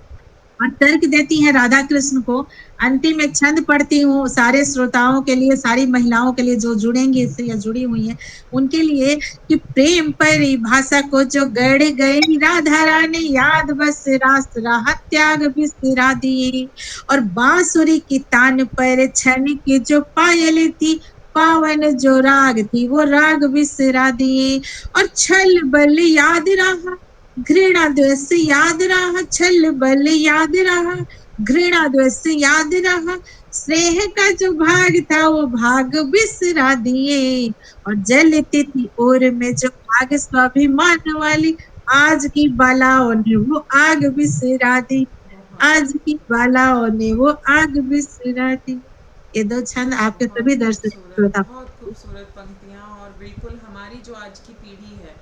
और तर्क देती हैं राधा कृष्ण को। अंतिम एक छंद पढ़ती हूँ सारे श्रोताओं के लिए, सारी महिलाओं के लिए जो जुड़ेंगी इससे या जुड़ी हुई हैं, उनके लिए कि प्रेम परिभाषा को जो गढ़ गई राधा रानी, याद बस रास राह त्याग बिसरा दिए। और बांसुरी की तान पर छन की जो पायल थी, पावन जो राग थी वो राग बिसरा दिए। और छल बल याद रहा, घृणा द्वेष याद रहा, छल बल याद रहा, घृणा द्वेष याद रहा, स्नेह का जो भाग था वो भाग बिसरा दिए। और जलती थी ओर में जो आग स्वाभिमान वाली, आज की बालाओं ने वो आग बिसरा दी, बहुत आज की बालाओं ने वो आग बिसरा दी। ये 2 छंद आपके बहुत सभी दर्शक खूबसूरत, श्रोता। बहुत खूबसूरत पंक्तियाँ। और बिल्कुल हमारी जो आज की पीढ़ी है,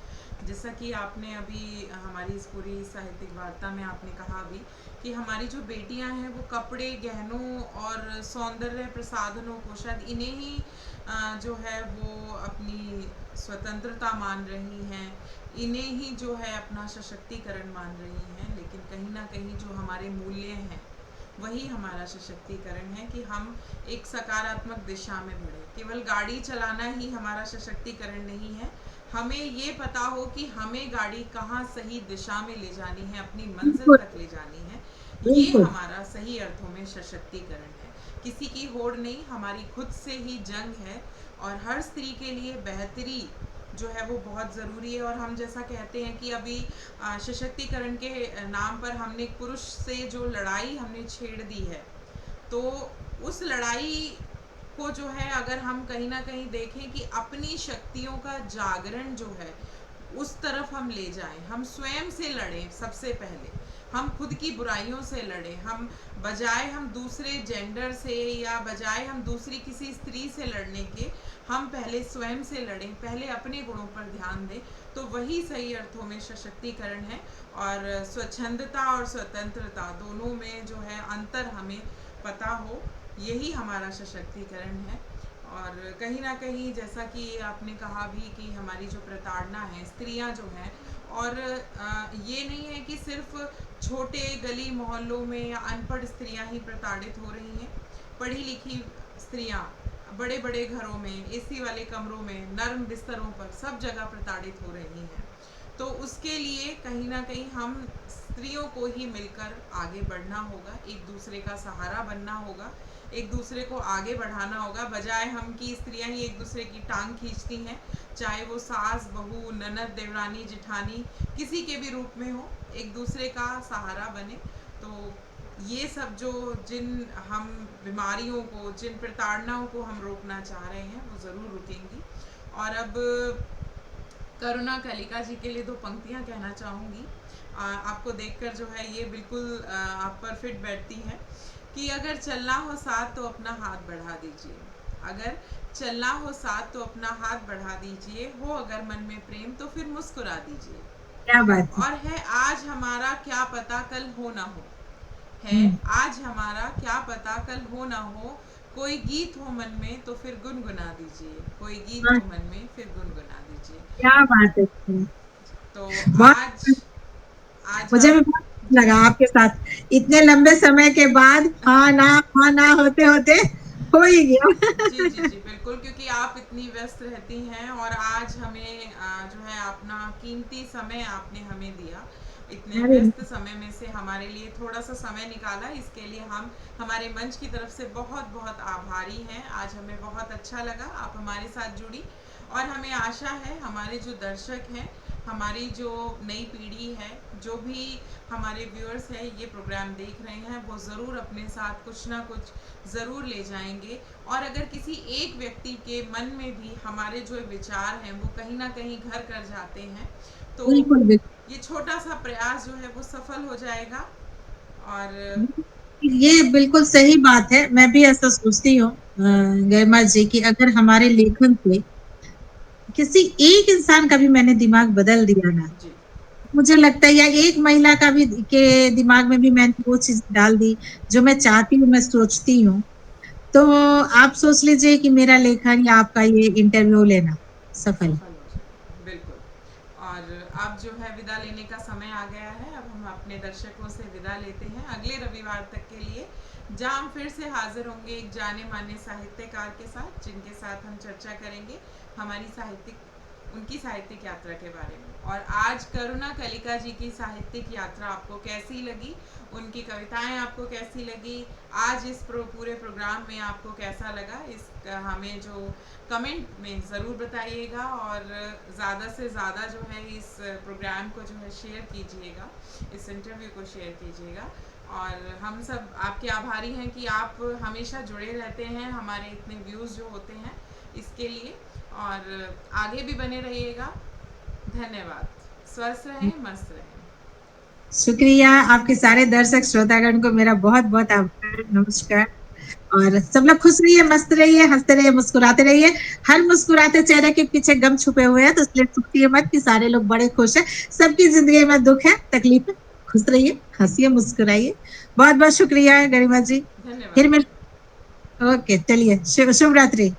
जैसा कि आपने अभी हमारी इस पूरी साहित्यिक वार्ता में आपने कहा भी कि हमारी जो बेटियां हैं वो कपड़े, गहनों और सौंदर्य प्रसाधनों को, शायद इन्हें ही जो है वो अपनी स्वतंत्रता मान रही हैं, इन्हें ही जो है अपना सशक्तिकरण मान रही हैं। लेकिन कहीं ना कहीं जो हमारे मूल्य हैं वही हमारा सशक्तिकरण है कि हम एक सकारात्मक दिशा में बढ़े। केवल गाड़ी चलाना ही हमारा सशक्तिकरण नहीं है, हमें ये पता हो कि हमें गाड़ी कहाँ सही दिशा में ले जानी है, अपनी मंजिल बिल्कुल, तक ले जानी है। ये बिल्कुल, हमारा सही अर्थों में सशक्तिकरण है। किसी की होड़ नहीं, हमारी खुद से ही जंग है। और हर स्त्री के लिए बेहतरी जो है वो बहुत ज़रूरी है। और हम जैसा कहते हैं कि अभी सशक्तिकरण के नाम पर हमने पुरुष से जो लड़ाई हमने छेड़ दी है, तो उस लड़ाई को जो है अगर हम कहीं ना कहीं देखें कि अपनी शक्तियों का जागरण जो है उस तरफ हम ले जाएं, हम स्वयं से लड़ें। सबसे पहले हम खुद की बुराइयों से लड़ें, हम बजाय हम दूसरे जेंडर से या बजाय हम दूसरी किसी स्त्री से लड़ने के, हम पहले स्वयं से लड़ें, पहले अपने गुणों पर ध्यान दें। तो वही सही अर्थों में सशक्तिकरण है। और स्वच्छंदता और स्वतंत्रता दोनों में जो है अंतर हमें पता हो, यही हमारा सशक्तिकरण है। और कहीं ना कहीं जैसा कि आपने कहा भी कि हमारी जो प्रताड़ना है, स्त्रियां जो हैं, और ये नहीं है कि सिर्फ छोटे गली मोहल्लों में या अनपढ़ स्त्रियां ही प्रताड़ित हो रही हैं। पढ़ी लिखी स्त्रियां बड़े बड़े घरों में, एसी वाले कमरों में, नर्म बिस्तरों पर, सब जगह प्रताड़ित हो रही हैं। तो उसके लिए कहीं ना कहीं हम स्त्रियों को ही मिलकर आगे बढ़ना होगा, एक दूसरे का सहारा बनना होगा, एक दूसरे को आगे बढ़ाना होगा, बजाय हम कि स्त्रियां ही एक दूसरे की टांग खींचती हैं, चाहे वो सास बहू ननद देवरानी जिठानी किसी के भी रूप में हो, एक दूसरे का सहारा बने। तो ये सब जो जिन हम बीमारियों को, जिन प्रताड़नाओं को हम रोकना चाह रहे हैं वो ज़रूर रुकेंगी। और अब करुणा कालिका जी के लिए दो पंक्तियां कहना चाहूँगी। आपको देखकर जो है ये बिल्कुल आप पर फिट बैठती हैं कि अगर चलना हो साथ तो अपना हाथ बढ़ा दीजिए, अगर चलना हो साथ तो अपना हाथ बढ़ा दीजिए, हो अगर मन में प्रेम तो फिर मुस्कुरा दीजिए। क्या बात है। और है आज हमारा क्या पता कल हो ना हो, है हम्म, आज हमारा क्या पता कल हो ना हो, कोई गीत हो मन में तो फिर गुनगुना दीजिए, कोई गीत हाँ, हो मन में फिर गुनगुना दीजिए। क्या बात है। तो बहुत, आज आज मुझे भी आप बहुत अच्छा जी लगा आपके साथ इतने लंबे समय के बाद हाँ ना होते होते हो ही गया। जी जी जी बिल्कुल, क्योंकि आप इतनी व्यस्त रहती हैं और आज हमें जो है अपना कीमती समय आपने हमें दिया, इतने अरे व्यस्त समय में से हमारे लिए थोड़ा सा समय निकाला, इसके लिए हम हमारे मंच की तरफ से बहुत बहुत आभारी हैं। आज हमें बहुत अच्छा लगा आप हमारे साथ जुड़ी, और हमें आशा है हमारे जो दर्शक हैं, हमारी जो नई पीढ़ी है, जो भी हमारे व्यूअर्स हैं ये प्रोग्राम देख रहे हैं, वो ज़रूर अपने साथ कुछ ना कुछ ज़रूर ले जाएंगे। और अगर किसी एक व्यक्ति के मन में भी हमारे जो विचार हैं वो कहीं ना कहीं घर कर जाते हैं, तो बिल्कुल बिल्कुल। ये छोटा सा प्रयास जो है वो सफल हो जाएगा। और ये बिल्कुल सही बात है, मैं भी ऐसा सोचती हूँ गरिमा जी की अगर हमारे लेखन से किसी एक इंसान का भी मैंने दिमाग बदल दिया ना, जी मुझे लगता है या एक महिला का भी के दिमाग में भी मैंने वो चीज डाल दी जो मैं चाहती हूँ, मैं सोचती हूँ, तो आप सोच लीजिए कि मेरा लेखन या आपका ये इंटरव्यू लेना सफल। सफल हो जाएगा बिल्कुल। और अब जो है विदा लेने का समय आ गया है, अब हम अपने दर्शकों से विदा लेते हैं अगले रविवार तक के लिए, जहाँ हम फिर से हाजिर होंगे एक जाने माने साहित्यकार के साथ, जिनके साथ हम चर्चा करेंगे हमारी साहित्यिक उनकी साहित्यिक यात्रा के बारे में। और आज करुणा कालिका जी की साहित्यिक यात्रा आपको कैसी लगी, उनकी कविताएं आपको कैसी लगी, आज इस पूरे प्रोग्राम में आपको कैसा लगा, इस हमें जो कमेंट में ज़रूर बताइएगा। और ज़्यादा से ज़्यादा जो है इस प्रोग्राम को जो है शेयर कीजिएगा, इस इंटरव्यू को शेयर कीजिएगा। और हम सब आपके आभारी हैं कि आप हमेशा जुड़े रहते हैं हमारे इतने व्यूज़ जो होते हैं इसके लिए, और आगे भी बने रहिएगा। धन्यवाद। स्वस्थ रहें, मस्त रहें। शुक्रिया, आपके सारे दर्शक श्रोतागण को मेरा बहुत बहुत आभार, नमस्कार। और सब लोग खुश रहिए, मस्त रहिए, हंसते रहिए, मुस्कुराते रहिए। हर मुस्कुराते चेहरे के पीछे गम छुपे हुए हैं, तो इसलिए सोचिए मत कि सारे लोग बड़े खुश हैं। सबकी जिंदगी में दुख है, तकलीफ है। खुश रहिए, हंसिए, मुस्कुराइए। बहुत बहुत शुक्रिया गरिमा जी। फिर धन्यवाद। मिल। ओके, चलिए, शुभ शुभ रात्रि।